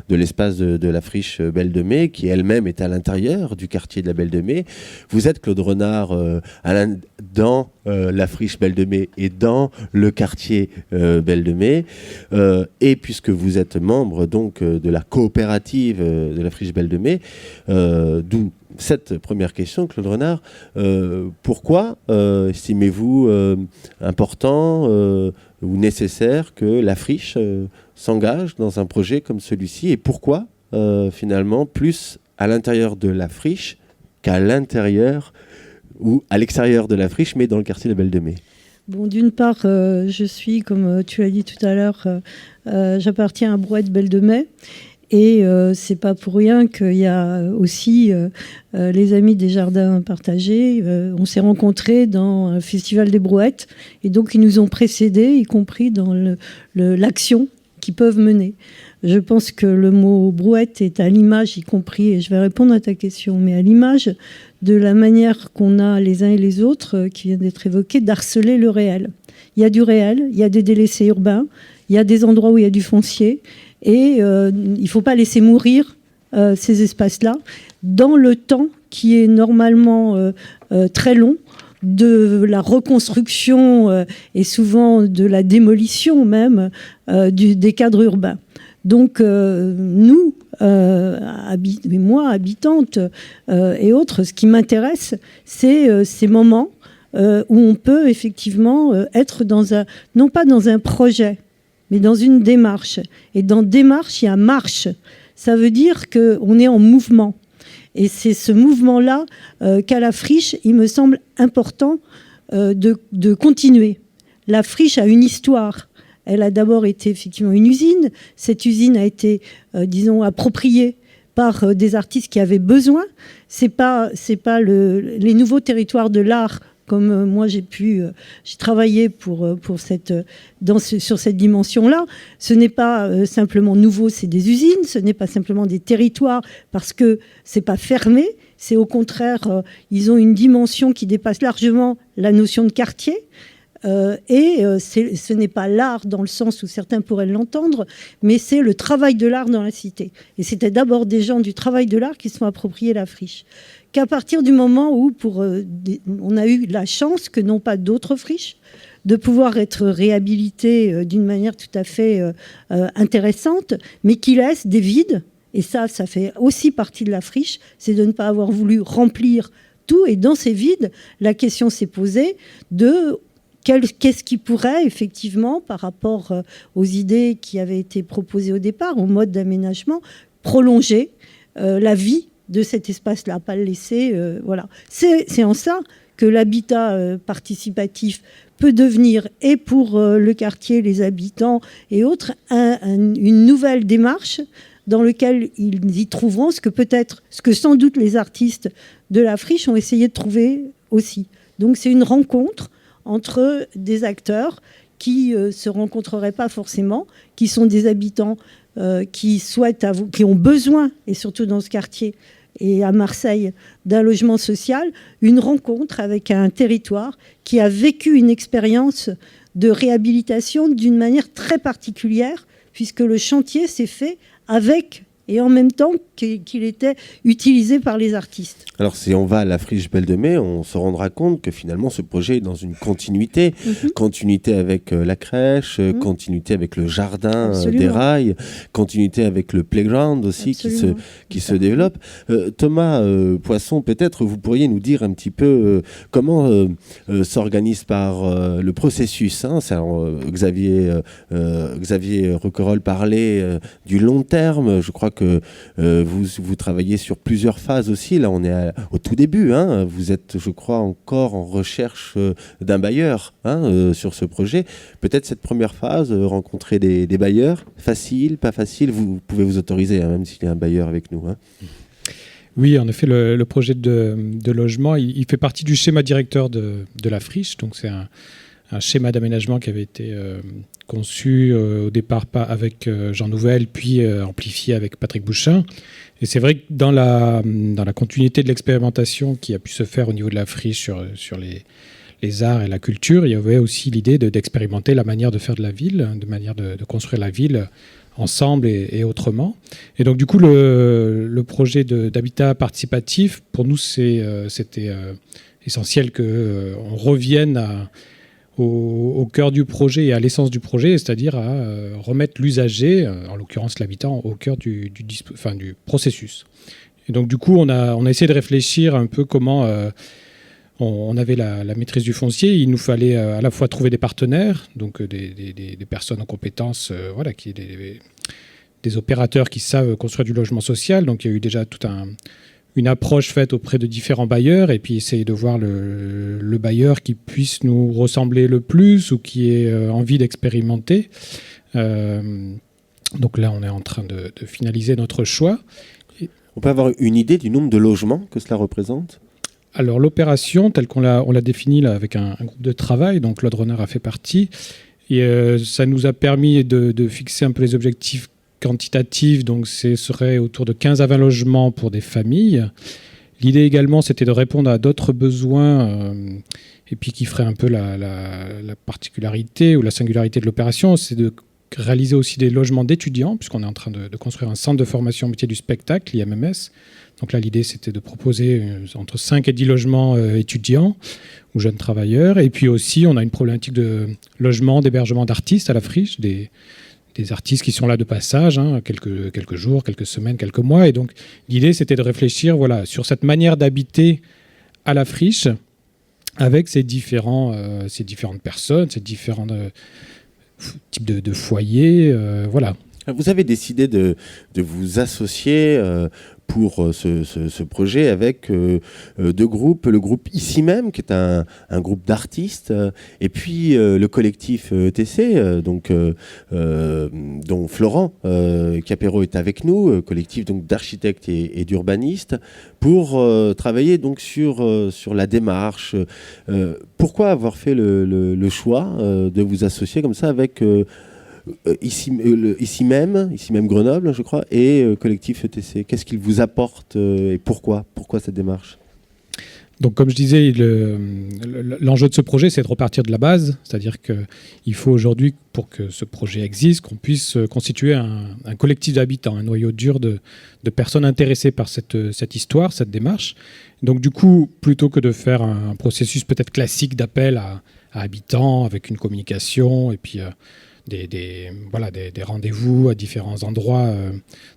de l'espace de la friche Belle de Mai, qui elle-même est à l'intérieur du quartier de la Belle de Mai. Vous êtes, Claude Renard, dans la friche Belle de Mai et dans le quartier Belle de Mai, et puisque vous êtes membre donc de la coopérative de la friche Belle de Mai, d'où cette première question, Claude Renard, pourquoi estimez-vous important ou nécessaire que la friche s'engage dans un projet comme celui-ci, et pourquoi finalement plus à l'intérieur de la friche qu'à l'intérieur ou à l'extérieur de la friche, mais dans le quartier de Belle de Mai? Bon, d'une part, je suis, comme tu l'as dit tout à l'heure, j'appartiens à Brouette Belle de Mai. Et c'est pas pour rien qu'il y a aussi les Amis des Jardins Partagés. On s'est rencontrés dans le Festival des Brouettes. Et donc, ils nous ont précédés, y compris dans l'action qu'ils peuvent mener. Je pense que le mot brouette est à l'image, y compris, et je vais répondre à ta question, mais à l'image de la manière qu'on a les uns et les autres, qui vient d'être évoquée, d'harceler le réel. Il y a du réel, il y a des délaissés urbains, il y a des endroits où il y a du foncier, et il ne faut pas laisser mourir ces espaces-là dans le temps qui est normalement très long, de la reconstruction et souvent de la démolition même des cadres urbains. Donc nous, moi, habitante et autres, ce qui m'intéresse, c'est ces moments où on peut effectivement être non pas dans un projet, mais dans une démarche. Et dans démarche, il y a marche. Ça veut dire qu'on est en mouvement. Et c'est ce mouvement-là qu'à la friche, il me semble important de continuer. La friche a une histoire. Elle a d'abord été effectivement une usine. Cette usine a été, appropriée par des artistes qui avaient besoin. C'est pas les nouveaux territoires de l'art, comme moi j'ai travaillé sur cette dimension-là. Ce n'est pas simplement nouveau, c'est des usines. Ce n'est pas simplement des territoires parce que c'est pas fermé. C'est au contraire, ils ont une dimension qui dépasse largement la notion de quartier. Ce n'est pas l'art dans le sens où certains pourraient l'entendre, mais c'est le travail de l'art dans la cité. Et c'était d'abord des gens du travail de l'art qui se sont appropriés la friche. Qu'à partir du moment où on a eu la chance que non pas d'autres friches, de pouvoir être réhabilitées d'une manière tout à fait intéressante, mais qui laissent des vides. Et ça fait aussi partie de la friche, c'est de ne pas avoir voulu remplir tout. Et dans ces vides, la question s'est posée de qu'est-ce qui pourrait, effectivement, par rapport aux idées qui avaient été proposées au départ, au mode d'aménagement, prolonger la vie de cet espace-là, pas le laisser. Voilà. C'est en ça que l'habitat participatif peut devenir, et pour le quartier, les habitants et autres, une nouvelle démarche dans laquelle ils y trouveront ce que sans doute les artistes de la friche ont essayé de trouver aussi. Donc c'est une rencontre entre des acteurs qui se rencontreraient pas forcément, qui sont des habitants qui ont besoin, et surtout dans ce quartier et à Marseille, d'un logement social, une rencontre avec un territoire qui a vécu une expérience de réhabilitation d'une manière très particulière, puisque le chantier s'est fait avec et en même temps qu'il était utilisé par les artistes. Alors si on va à la friche Belle de Mai, on se rendra compte que finalement ce projet est dans une continuité, continuité avec la crèche, continuité avec le jardin des rails, continuité avec le playground aussi qui se développe. Thomas Poisson, peut-être vous pourriez nous dire un petit peu comment s'organise par le processus. Xavier Roquerolles parlait du long terme. Je crois que vous travaillez sur plusieurs phases aussi. Là, on est au tout début. Vous êtes, je crois, encore en recherche d'un bailleur sur ce projet. Peut-être cette première phase, rencontrer des bailleurs. Facile, pas facile. Vous pouvez vous autoriser, même s'il y a un bailleur avec nous. Oui, en effet, le projet de logement, il fait partie du schéma directeur de la friche. Donc, c'est un schéma d'aménagement qui avait été conçu au départ avec Jean Nouvel, puis amplifié avec Patrick Bouchin. Et c'est vrai que dans la continuité de l'expérimentation qui a pu se faire au niveau de la friche sur les arts et la culture, il y avait aussi l'idée d'expérimenter la manière de faire de la ville, de manière de construire la ville ensemble et autrement. Et donc du coup, le projet d'habitat participatif, pour nous, c'était essentiel qu'on revienne au cœur du projet et à l'essence du projet, c'est-à-dire à remettre l'usager, en l'occurrence l'habitant, au cœur du processus. Et donc du coup, on a essayé de réfléchir un peu comment on avait la maîtrise du foncier. Il nous fallait à la fois trouver des partenaires, donc des personnes en compétences, des opérateurs qui savent construire du logement social. Donc il y a eu déjà toute une approche faite auprès de différents bailleurs, et puis essayer de voir le bailleur qui puisse nous ressembler le plus ou qui ait envie d'expérimenter. Donc là, on est en train de finaliser notre choix. On peut avoir une idée du nombre de logements que cela représente ? Alors l'opération, telle qu'on l'a définie là, avec un groupe de travail, donc Claude Renard a fait partie, et ça nous a permis de fixer un peu les objectifs quantitatifs, donc ce serait autour de 15 à 20 logements pour des familles. L'idée également, c'était de répondre à d'autres besoins, et puis qui ferait un peu la particularité ou la singularité de l'opération, c'est de réaliser aussi des logements d'étudiants, puisqu'on est en train de construire un centre de formation au métier du spectacle, l'IMMS. Donc là, l'idée, c'était de proposer entre 5 et 10 logements étudiants ou jeunes travailleurs. Et puis aussi, on a une problématique de logement, d'hébergement d'artistes à la friche, des artistes qui sont là de passage, quelques jours, quelques semaines, quelques mois. Et donc, l'idée, c'était de réfléchir sur cette manière d'habiter à la friche avec ces différentes personnes, ces différents types de foyers. Voilà. Vous avez décidé de vous associer pour ce projet avec deux groupes, le groupe Ici Même, qui est un groupe d'artistes, et puis le collectif ETC, dont Florent Capéro est avec nous, collectif donc d'architectes et d'urbanistes, pour travailler donc sur la démarche. Pourquoi avoir fait le choix de vous associer comme ça avec ici même Grenoble, je crois, et collectif ETC. Qu'est-ce qu'il vous apporte et pourquoi cette démarche ? Donc, comme je disais, l'enjeu de ce projet, c'est de repartir de la base, c'est-à-dire qu'il faut aujourd'hui, pour que ce projet existe, qu'on puisse constituer un collectif d'habitants, un noyau dur de personnes intéressées par cette histoire, cette démarche. Donc, du coup, plutôt que de faire un processus peut-être classique d'appel à habitants avec une communication et puis des rendez-vous à différents endroits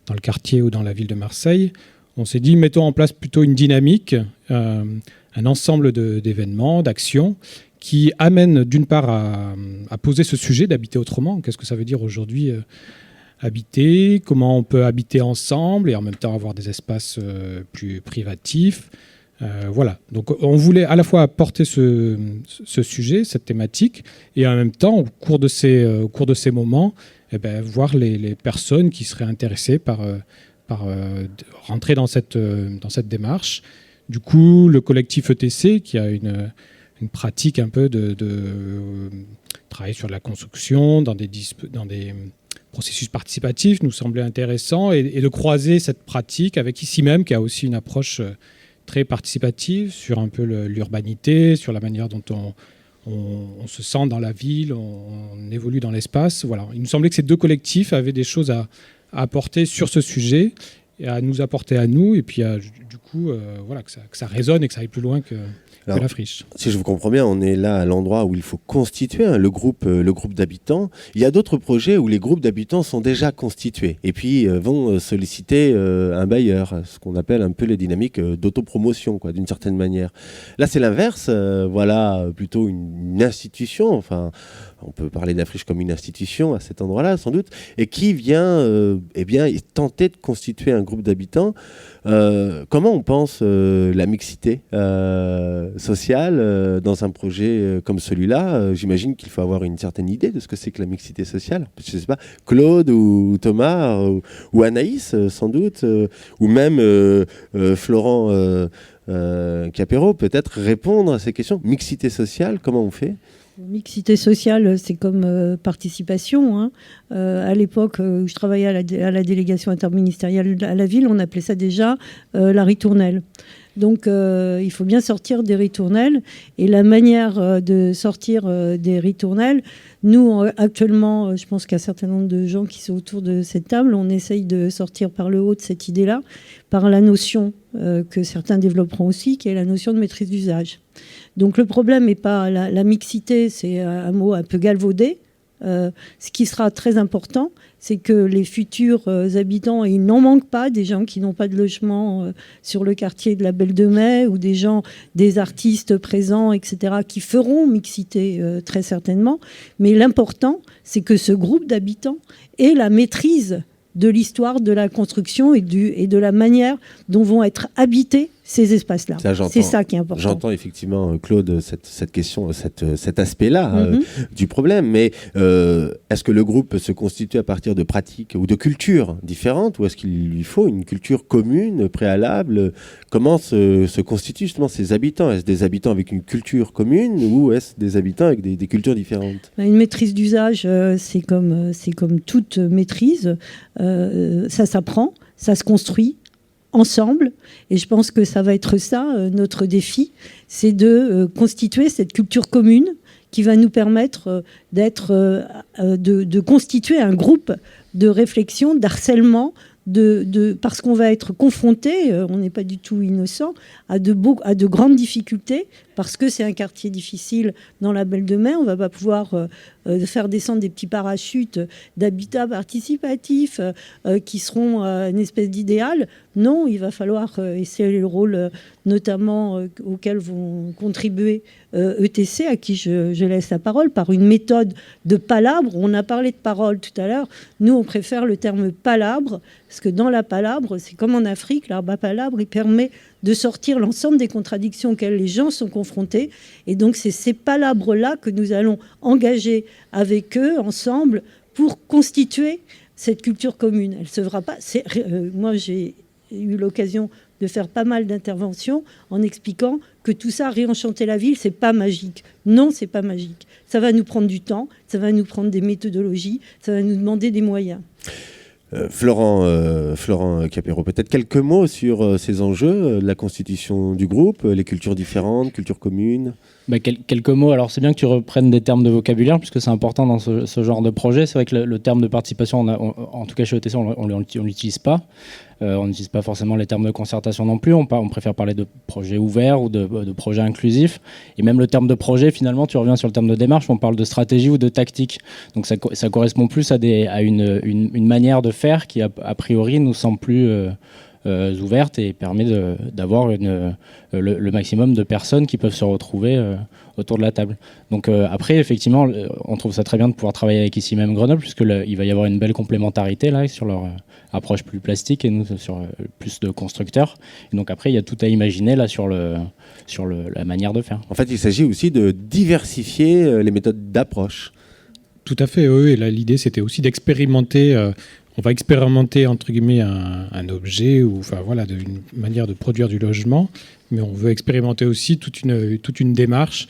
dans le quartier ou dans la ville de Marseille, on s'est dit, mettons en place plutôt une dynamique, un ensemble d'événements, d'actions qui amènent d'une part à poser ce sujet d'habiter autrement. Qu'est-ce que ça veut dire aujourd'hui habiter ? Comment on peut habiter ensemble et en même temps avoir des espaces plus privatifs ? Voilà. Donc on voulait à la fois apporter ce sujet, cette thématique, et en même temps, au cours de ces moments, voir les personnes qui seraient intéressées par rentrer dans cette démarche. Du coup, le collectif ETC, qui a une pratique un peu de travailler sur la construction, dans des processus participatifs, nous semblait intéressant, et de croiser cette pratique avec Ici Même, qui a aussi une approche très participative sur un peu l'urbanité, sur la manière dont on se sent dans la ville, on évolue dans l'espace. Voilà. Il nous semblait que ces deux collectifs avaient des choses à apporter sur ce sujet et à nous apporter à nous, et puis du coup, voilà, que ça résonne et que ça aille plus loin que la friche. Si je vous comprends bien, on est là à l'endroit où il faut constituer le groupe d'habitants. Il y a d'autres projets où les groupes d'habitants sont déjà constitués et puis vont solliciter un bailleur, ce qu'on appelle un peu les dynamiques d'autopromotion, quoi, d'une certaine manière. Là, c'est l'inverse. Voilà, plutôt une institution. Enfin, on peut parler de la friche comme une institution à cet endroit-là, sans doute, et qui vient, tenter de constituer un groupe d'habitants. Comment on pense la mixité sociale dans un projet comme celui-là? J'imagine qu'il faut avoir une certaine idée de ce que c'est que la mixité sociale. Je ne sais pas, Claude ou Thomas ou Anaïs, sans doute, ou même Florent Capero, peut-être répondre à ces questions. Mixité sociale, comment on fait? Mixité sociale, c'est comme participation. Hein. À l'époque où je travaillais à la délégation interministérielle à la ville, on appelait ça déjà la ritournelle. Donc il faut bien sortir des ritournelles. Et la manière de sortir des ritournelles, nous actuellement, je pense qu'il y a un certain nombre de gens qui sont autour de cette table, on essaye de sortir par le haut de cette idée-là, par la notion que certains développeront aussi, qui est la notion de maîtrise d'usage. Donc le problème n'est pas la mixité, c'est un mot un peu galvaudé. Ce qui sera très important, c'est que les futurs habitants, et il n'en manque pas, des gens qui n'ont pas de logement sur le quartier de la Belle de Mai, ou des artistes présents, etc., qui feront mixité très certainement. Mais l'important, c'est que ce groupe d'habitants ait la maîtrise de l'histoire de la construction et de la manière dont vont être habités ces espaces-là. C'est ça qui est important. J'entends effectivement, Claude, cette question, cet aspect-là du problème. Mais est-ce que le groupe peut se constituer à partir de pratiques ou de cultures différentes, ou est-ce qu'il lui faut une culture commune, préalable? Comment se constituent justement ces habitants? Est-ce des habitants avec une culture commune, ou est-ce des habitants avec des cultures différentes? Une maîtrise d'usage, c'est comme toute maîtrise. Ça s'apprend, ça se construit ensemble, et je pense que ça va être ça, notre défi, c'est de constituer cette culture commune qui va nous permettre de constituer un groupe de réflexion, d'harcèlement, parce qu'on va être confronté, on n'est pas du tout innocent, à de grandes difficultés, parce que c'est un quartier difficile dans la Belle de Mai. On ne va pas pouvoir faire descendre des petits parachutes d'habitat participatif qui seront une espèce d'idéal. Non, il va falloir, et c'est le rôle notamment auquel vont contribuer ETC, à qui je laisse la parole, par une méthode de palabre. On a parlé de parole tout à l'heure. Nous, on préfère le terme palabre, parce que dans la palabre, c'est comme en Afrique, l'arbre à palabre, il permet de sortir l'ensemble des contradictions auxquelles les gens sont confrontés. Et donc, c'est ces palabres-là que nous allons engager avec eux, ensemble, pour constituer cette culture commune. Elle ne se fera pas. Moi, j'ai eu l'occasion de faire pas mal d'interventions en expliquant que tout ça, réenchanter la ville, c'est pas magique. Non, c'est pas magique. Ça va nous prendre du temps, ça va nous prendre des méthodologies, ça va nous demander des moyens. Florent Capero, peut-être quelques mots sur ces enjeux, la constitution du groupe, les cultures différentes, cultures communes. Quelques mots. Alors, c'est bien que tu reprennes des termes de vocabulaire, puisque c'est important dans ce genre de projet. C'est vrai que le terme de participation, en tout cas chez ETC, on ne l'utilise pas. On n'utilise pas forcément les termes de concertation non plus. On préfère parler de projets ouverts ou de projets inclusifs. Et même le terme de projet, finalement, tu reviens sur le terme de démarche, on parle de stratégie ou de tactique. Donc ça correspond plus à une manière de faire qui, a priori, nous semble plus ouverte et permet d'avoir le maximum de personnes qui peuvent se retrouver autour de la table. Donc après, effectivement, on trouve ça très bien de pouvoir travailler avec ici même Grenoble, puisqu'il va y avoir une belle complémentarité là, sur leur approche plus plastique et nous sur plus de constructeurs. Et donc après, il y a tout à imaginer là sur la manière de faire. En fait, il s'agit aussi de diversifier les méthodes d'approche. Tout à fait, oui. Et là, l'idée, c'était aussi d'expérimenter. On va expérimenter, entre guillemets, un objet, ou enfin voilà, une manière de produire du logement, mais on veut expérimenter aussi toute une démarche.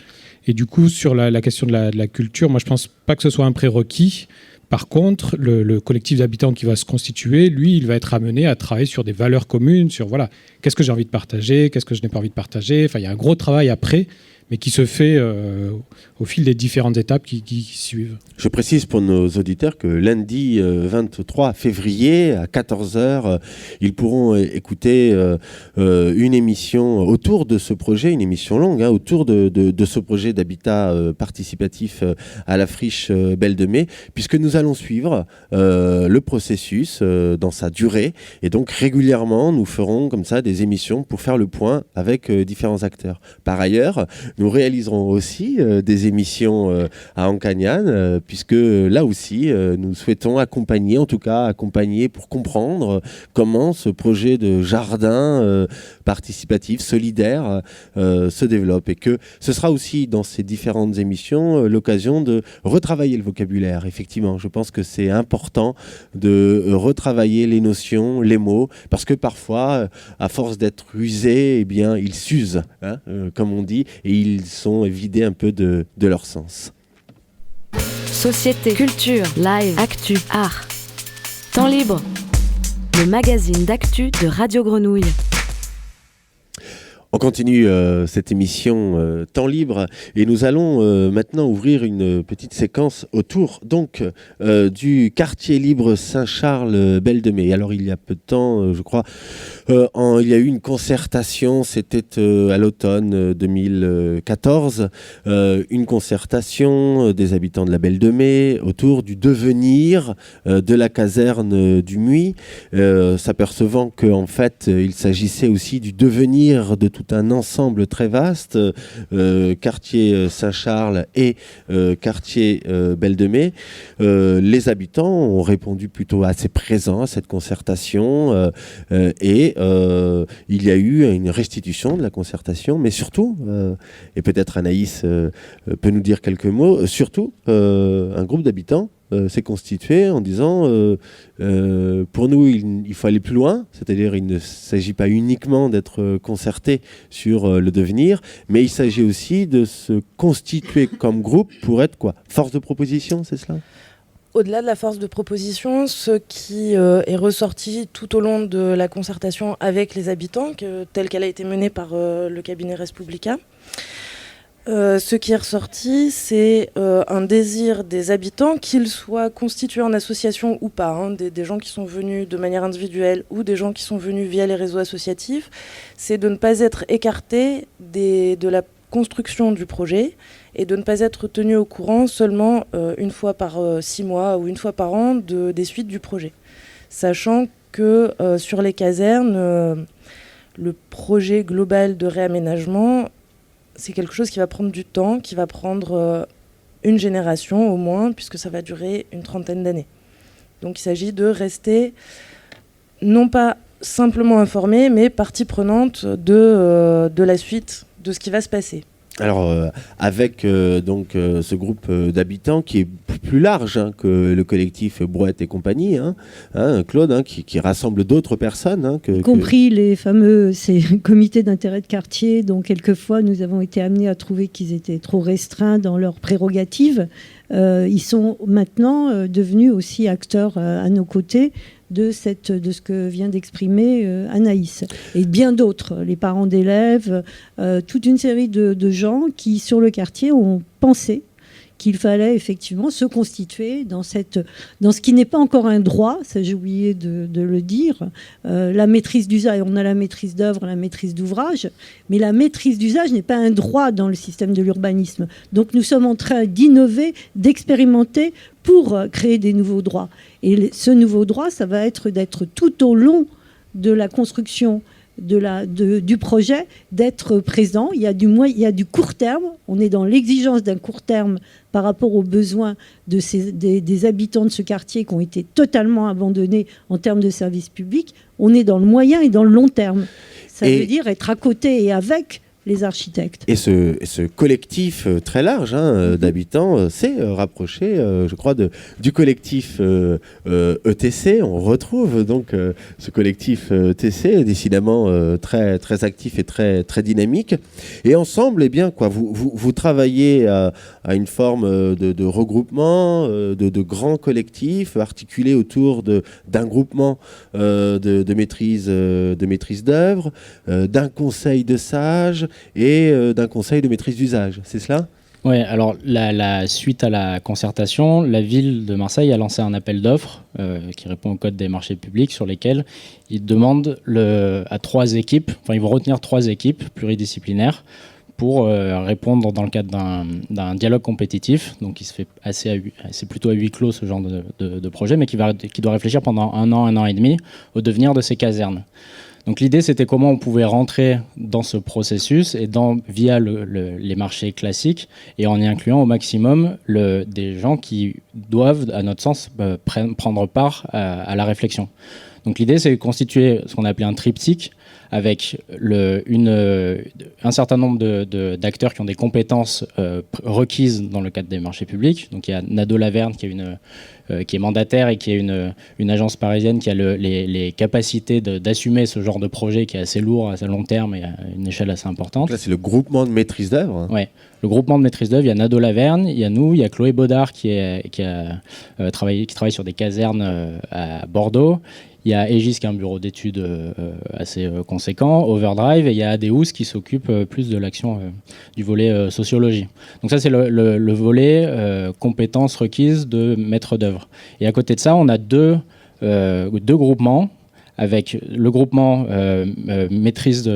Et du coup, sur la question de la culture, moi, je pense pas que ce soit un prérequis. Par contre, le collectif d'habitants qui va se constituer, lui, il va être amené à travailler sur des valeurs communes, sur voilà, qu'est-ce que j'ai envie de partager, qu'est-ce que je n'ai pas envie de partager. Enfin, il y a un gros travail après, mais qui se fait au fil des différentes étapes qui suivent. Je précise pour nos auditeurs que lundi 23 février à 14h, ils pourront écouter une émission autour de ce projet, une émission longue, autour de ce projet d'habitat participatif à la friche Belle de Mai, puisque nous allons suivre le processus dans sa durée. Et donc régulièrement, nous ferons comme ça des émissions pour faire le point avec différents acteurs. Par ailleurs, nous réaliserons aussi des émissions à Ancagnan, puisque là aussi, nous souhaitons accompagner pour comprendre comment ce projet de jardin participatif, solidaire, se développe. Et que ce sera aussi dans ces différentes émissions l'occasion de retravailler le vocabulaire. Effectivement, je pense que c'est important de retravailler les notions, les mots, parce que parfois, à force d'être usés, eh bien, ils s'usent, comme on dit, et ils sont vidés un peu de leur sens. Société, culture, live, actu, art. Temps libre, le magazine d'actu de Radio Grenouille. On continue cette émission Temps libre et nous allons maintenant ouvrir une petite séquence autour donc du quartier libre Saint-Charles Belle de Mai. Alors il y a peu de temps, je crois, il y a eu une concertation, c'était à l'automne 2014, une concertation des habitants de la Belle de Mai autour du devenir de la caserne du Muy, s'apercevant qu'en fait il s'agissait aussi du devenir de tout un ensemble très vaste, quartier Saint-Charles et quartier Belle de Mai. Les habitants ont répondu plutôt assez présents à cette concertation et il y a eu une restitution de la concertation, mais surtout, et peut-être Anaïs peut nous dire quelques mots, surtout un groupe d'habitants s'est constitué en disant pour nous il faut aller plus loin, c'est-à-dire il ne s'agit pas uniquement d'être concerté sur le devenir, mais il s'agit aussi de se constituer comme groupe pour être quoi, force de proposition, c'est cela ? Au-delà de la force de proposition, ce qui est ressorti tout au long de la concertation avec les habitants, telle qu'elle a été menée par le cabinet Respublica, ce qui est ressorti, c'est un désir des habitants, qu'ils soient constitués en association ou pas, des gens qui sont venus de manière individuelle ou des gens qui sont venus via les réseaux associatifs, c'est de ne pas être écartés de la construction du projet et de ne pas être tenus au courant seulement une fois par 6 mois ou une fois par an des suites du projet. Sachant que sur les casernes, le projet global de réaménagement, c'est quelque chose qui va prendre du temps, qui va prendre une génération au moins, puisque ça va durer une 30aine d'années. Donc il s'agit de rester, non pas simplement informé, mais partie prenante de la suite de ce qui va se passer. Alors, avec donc ce groupe d'habitants qui est plus large que le collectif Brouette et compagnie, Claude, qui rassemble d'autres personnes. Y compris les fameux comités d'intérêt de quartier, dont quelquefois nous avons été amenés à trouver qu'ils étaient trop restreints dans leurs prérogatives. Ils sont maintenant devenus aussi acteurs à nos côtés de ce que vient d'exprimer Anaïs. Et bien d'autres, les parents d'élèves, toute une série de gens qui, sur le quartier, ont pensé qu'il fallait effectivement se constituer dans ce qui n'est pas encore un droit, ça j'ai oublié de le dire, la maîtrise d'usage, on a la maîtrise d'œuvre, la maîtrise d'ouvrage, mais la maîtrise d'usage n'est pas un droit dans le système de l'urbanisme. Donc nous sommes en train d'innover, d'expérimenter pour créer des nouveaux droits. Et ce nouveau droit, ça va être d'être tout au long de la construction du projet, d'être présent. Il y a du court terme, on est dans l'exigence d'un court terme par rapport aux besoins des habitants de ce quartier qui ont été totalement abandonnés en termes de services publics. On est dans le moyen et dans le long terme. Ça veut dire être à côté et avec les architectes. Et ce collectif très large d'habitants s'est rapproché, je crois, du collectif ETC. On retrouve donc ce collectif ETC, décidément très, très actif et très, très dynamique. Et ensemble, eh bien, vous travaillez à une forme de regroupement, de grands collectifs articulés autour d'un groupement de maîtrise d'œuvre, d'un conseil de sages, et d'un conseil de maîtrise d'usage. C'est cela ? Oui, alors suite à la concertation, la ville de Marseille a lancé un appel d'offres qui répond au code des marchés publics sur lesquels ils demandent à 3 équipes, enfin ils vont retenir 3 équipes pluridisciplinaires pour répondre dans le cadre d'un dialogue compétitif, donc qui se fait c'est plutôt à huis clos ce genre de projet, mais qui doit réfléchir pendant 1 an et demi au devenir de ces casernes. Donc l'idée, c'était comment on pouvait rentrer dans ce processus et via les marchés classiques et en y incluant au maximum des gens qui doivent, à notre sens, prendre part à la réflexion. Donc l'idée, c'est de constituer ce qu'on appelait un triptyque avec un certain nombre d'acteurs qui ont des compétences requises dans le cadre des marchés publics. Donc il y a Nadeau Laverne qui est mandataire et qui est une agence parisienne qui a les capacités d'assumer ce genre de projet qui est assez lourd, assez long terme et à une échelle assez importante. Donc là, c'est le groupement de maîtrise d'œuvre. Oui, le groupement de maîtrise d'œuvre, il y a Nadeau Laverne, il y a nous, il y a Chloé Baudard qui travaille sur des casernes à Bordeaux. Il y a Aegis qui a un bureau d'études assez conséquent, Overdrive, et il y a Adeus qui s'occupe plus de l'action du volet sociologie. Donc ça, c'est le volet compétences requises de maître d'œuvre. Et à côté de ça, on a deux groupements, avec le groupement maîtrise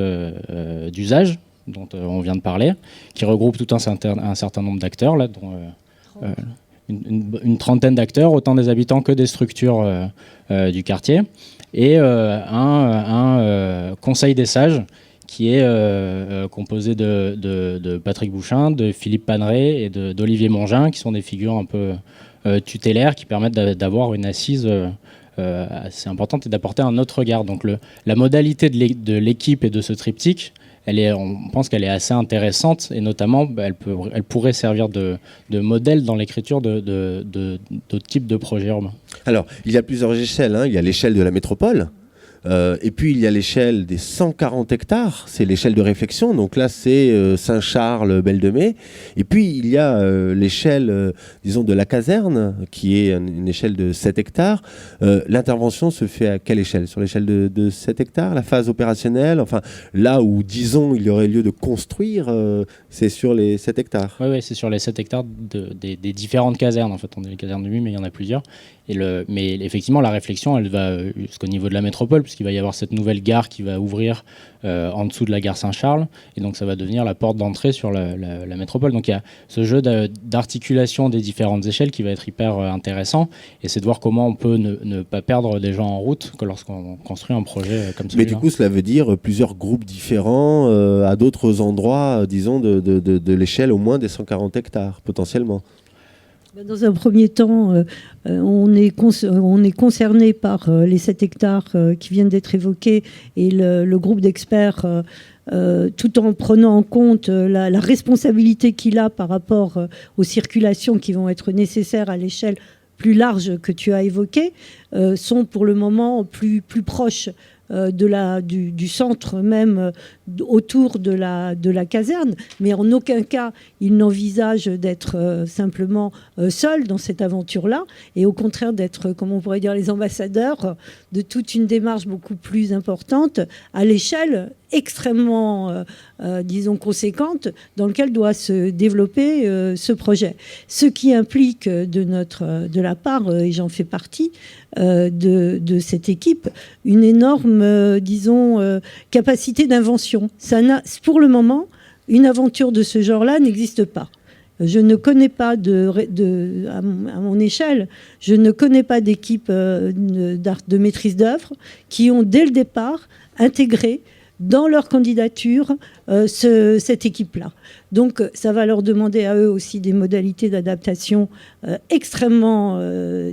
d'usage, dont on vient de parler, qui regroupe tout un certain nombre d'acteurs, là, dont une trentaine d'acteurs, autant des habitants que des structures du quartier, et un conseil des sages qui est composé de Patrick Bouchin, de Philippe Paneret et d'Olivier Mongin, qui sont des figures un peu tutélaires qui permettent d'avoir une assise assez importante et d'apporter un autre regard. Donc la modalité de l'équipe et de ce triptyque, on pense qu'elle est assez intéressante et notamment elle pourrait servir de modèle dans l'écriture d'autres types de projets urbains. Alors, il y a plusieurs échelles. Il y a l'échelle de la métropole. Et puis il y a l'échelle des 140 hectares, c'est l'échelle de réflexion, donc là c'est Saint-Charles, Belle de Mai. Et puis il y a l'échelle, disons, de la caserne, qui est une échelle de 7 hectares. L'intervention se fait à quelle échelle ? Sur l'échelle de 7 hectares, la phase opérationnelle, enfin là où, disons, il y aurait lieu de construire, c'est sur les 7 hectares. Oui, c'est sur les 7 hectares des différentes casernes. En fait, on a les casernes de Nuit, mais il y en a plusieurs. Mais effectivement, la réflexion, elle va jusqu'au niveau de la métropole, puisqu'il va y avoir cette nouvelle gare qui va ouvrir en dessous de la gare Saint-Charles, et donc ça va devenir la porte d'entrée sur la métropole. Donc il y a ce jeu d'articulation des différentes échelles qui va être hyper intéressant, et c'est de voir comment on peut ne pas perdre des gens en route que lorsqu'on construit un projet comme celui-là. Mais du coup, cela veut dire plusieurs groupes différents à d'autres endroits, disons, de l'échelle au moins des 140 hectares, potentiellement. Dans un premier temps, on est concerné par les 7 hectares qui viennent d'être évoqués et le groupe d'experts, tout en prenant en compte la responsabilité qu'il a par rapport aux circulations qui vont être nécessaires à l'échelle plus large que tu as évoquée, sont pour le moment plus proches du centre même autour de la caserne, mais en aucun cas il n'envisage d'être simplement seul dans cette aventure-là, et au contraire d'être, comme on pourrait dire, les ambassadeurs de toute une démarche beaucoup plus importante à l'échelle extrêmement, disons, conséquente dans laquelle doit se développer ce projet. Ce qui implique de la part, et j'en fais partie, de cette équipe, une énorme, disons, capacité d'invention. Pour le moment, une aventure de ce genre-là n'existe pas. Je ne connais pas, à mon échelle, je ne connais pas d'équipe de maîtrise d'œuvre qui ont, dès le départ, intégré dans leur candidature cette équipe-là. Donc ça va leur demander à eux aussi des modalités d'adaptation extrêmement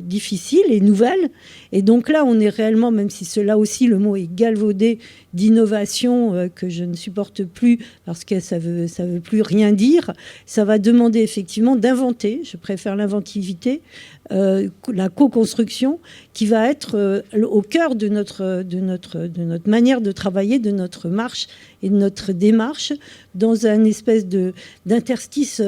difficiles et nouvelles. Et donc là, on est réellement, même si cela aussi, le mot est galvaudé, d'innovation que je ne supporte plus parce que ça veut plus rien dire, ça va demander effectivement d'inventer, je préfère l'inventivité, la co-construction qui va être au cœur de notre manière de travailler, de notre marche et de notre démarche, dans un espèce d'interstice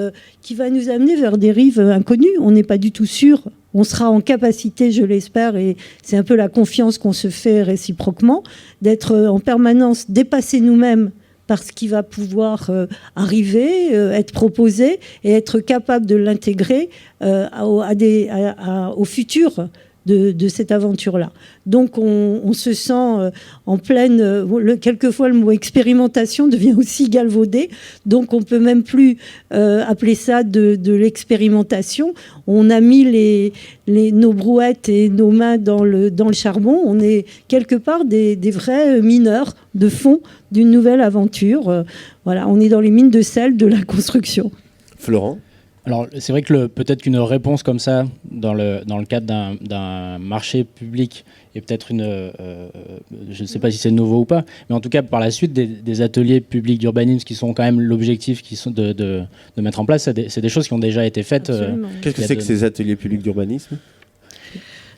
qui va nous amener vers des rives inconnues. On n'est pas du tout sûr. On sera en capacité, je l'espère, et c'est un peu la confiance qu'on se fait réciproquement, d'être en permanence dépassés nous-mêmes par ce qui va pouvoir arriver, être proposé et être capable de l'intégrer au futur de cette aventure-là. Donc on se sent en pleine... quelquefois le mot expérimentation devient aussi galvaudé, donc on ne peut même plus appeler ça de l'expérimentation. On a mis nos brouettes et nos mains dans le charbon. On est quelque part des vrais mineurs de fond d'une nouvelle aventure. Voilà, on est dans les mines de sel de la construction. Florent ? Alors, c'est vrai que peut-être qu'une réponse comme ça, dans le cadre d'un marché public, et peut-être je ne sais pas si c'est nouveau ou pas, mais en tout cas, par la suite, des ateliers publics d'urbanisme qui sont quand même l'objectif de mettre en place, c'est des choses qui ont déjà été faites. Qu'est-ce que c'est que ces ateliers publics d'urbanisme ?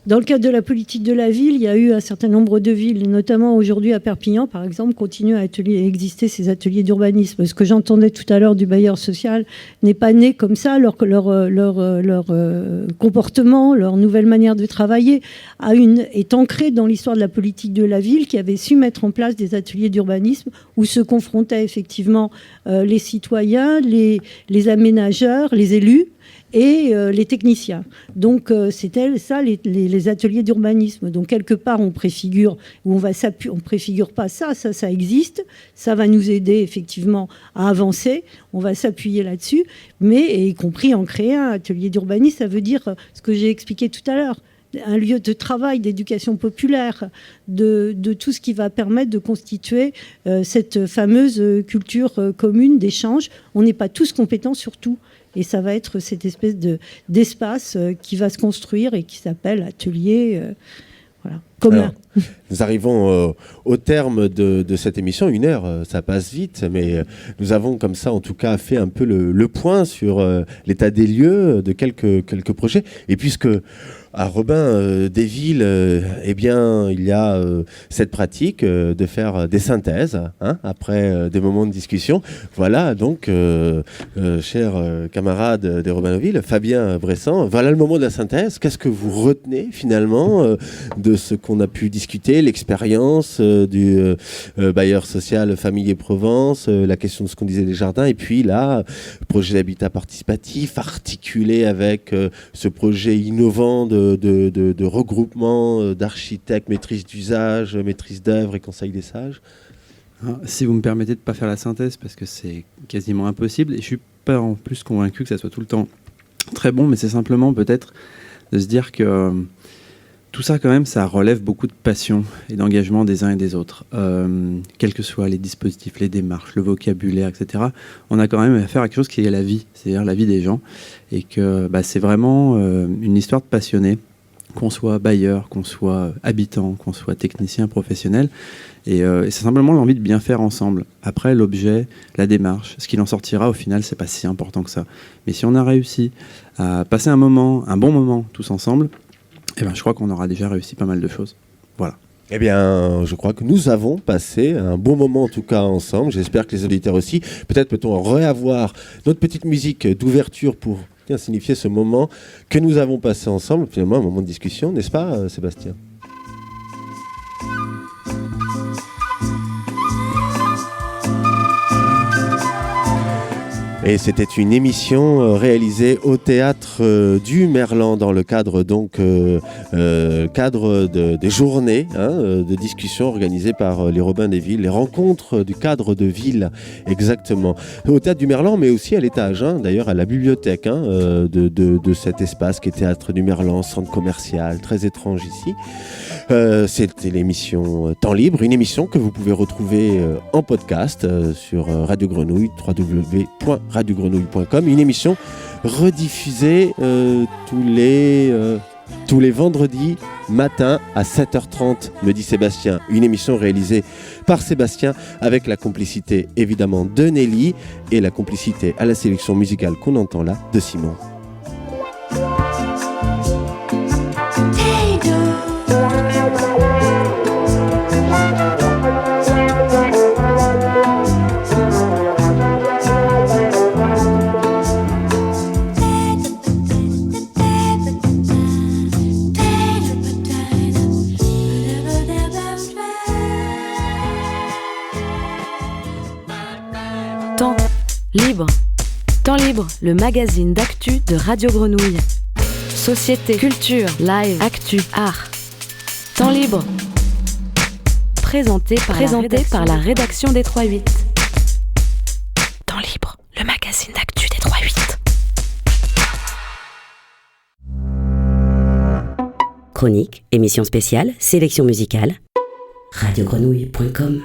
Dans le cadre de la politique de la ville, il y a eu un certain nombre de villes, notamment aujourd'hui à Perpignan, par exemple, continuent à exister ces ateliers d'urbanisme. Ce que j'entendais tout à l'heure du bailleur social n'est pas né comme ça. Leur comportement, leur nouvelle manière de travailler est ancré dans l'histoire de la politique de la ville, qui avait su mettre en place des ateliers d'urbanisme où se confrontaient effectivement les citoyens, les aménageurs, les élus, et les techniciens. Donc c'était ça les ateliers d'urbanisme. Donc quelque part on préfigure, on préfigure pas ça existe, ça va nous aider effectivement à avancer, on va s'appuyer là-dessus, mais y compris en créer un atelier d'urbanisme, ça veut dire ce que j'ai expliqué tout à l'heure, un lieu de travail, d'éducation populaire, de tout ce qui va permettre de constituer cette fameuse culture commune d'échange. On n'est pas tous compétents sur tout. Et ça va être cette espèce d'espace qui va se construire et qui s'appelle atelier commun. Alors, nous arrivons au terme de cette émission. 1 heure, ça passe vite, mais nous avons comme ça en tout cas fait un peu le point sur l'état des lieux de quelques projets. Et puisque à Robin-des-Villes, eh bien, il y a cette pratique de faire des synthèses après des moments de discussion. Voilà, donc, chers camarades de Robin-des-Villes, Fabien Bressan, voilà le moment de la synthèse. Qu'est-ce que vous retenez finalement de ce qu'on a pu discuter, l'expérience du bailleur social Famille et Provence, la question de ce qu'on disait des jardins, et puis là, projet d'habitat participatif articulé avec ce projet innovant de regroupement d'architectes, maîtrise d'usage, maîtrise d'œuvre et conseil des sages. Si vous me permettez de ne pas faire la synthèse, parce que c'est quasiment impossible, et je ne suis pas en plus convaincu que ça soit tout le temps très bon, mais c'est simplement peut-être de se dire que tout ça, quand même, ça relève beaucoup de passion et d'engagement des uns et des autres. Quels que soient les dispositifs, les démarches, le vocabulaire, etc., on a quand même affaire à quelque chose qui est la vie, c'est-à-dire la vie des gens, et que c'est vraiment une histoire de passionnés, qu'on soit bailleur, qu'on soit habitant, qu'on soit technicien professionnel, et c'est simplement l'envie de bien faire ensemble. Après, l'objet, la démarche, ce qu'il en sortira, au final, c'est pas si important que ça. Mais si on a réussi à passer un bon moment, tous ensemble, eh ben, je crois qu'on aura déjà réussi pas mal de choses. Voilà. Eh bien, je crois que nous avons passé un bon moment, en tout cas, ensemble. J'espère que les auditeurs aussi. Peut-être peut-on réavoir notre petite musique d'ouverture pour bien signifier ce moment que nous avons passé ensemble. Finalement, un moment de discussion, n'est-ce pas, Sébastien ? Et c'était une émission réalisée au théâtre du Merlan dans le cadre donc des journées de discussion organisées par les Robin-des-Villes, les rencontres du cadre de ville exactement. Au théâtre du Merlan, mais aussi à l'étage, d'ailleurs à la bibliothèque de cet espace qui est théâtre du Merlan, centre commercial, très étrange ici. C'était l'émission Temps Libre, une émission que vous pouvez retrouver en podcast sur Radio Grenouille, www.radiogrenouille.com, une émission rediffusée tous les vendredis matin à 7h30, me dit Sébastien. Une émission réalisée par Sébastien avec la complicité évidemment de Nelly et la complicité à la sélection musicale qu'on entend là de Simon. Temps libre, le magazine d'actu de Radio Grenouille. Société, culture, live, actu, art. Temps libre. Présenté par la rédaction des 3-8. Temps libre, le magazine d'actu des 3-8. Chronique, émission spéciale, sélection musicale. radiogrenouille.com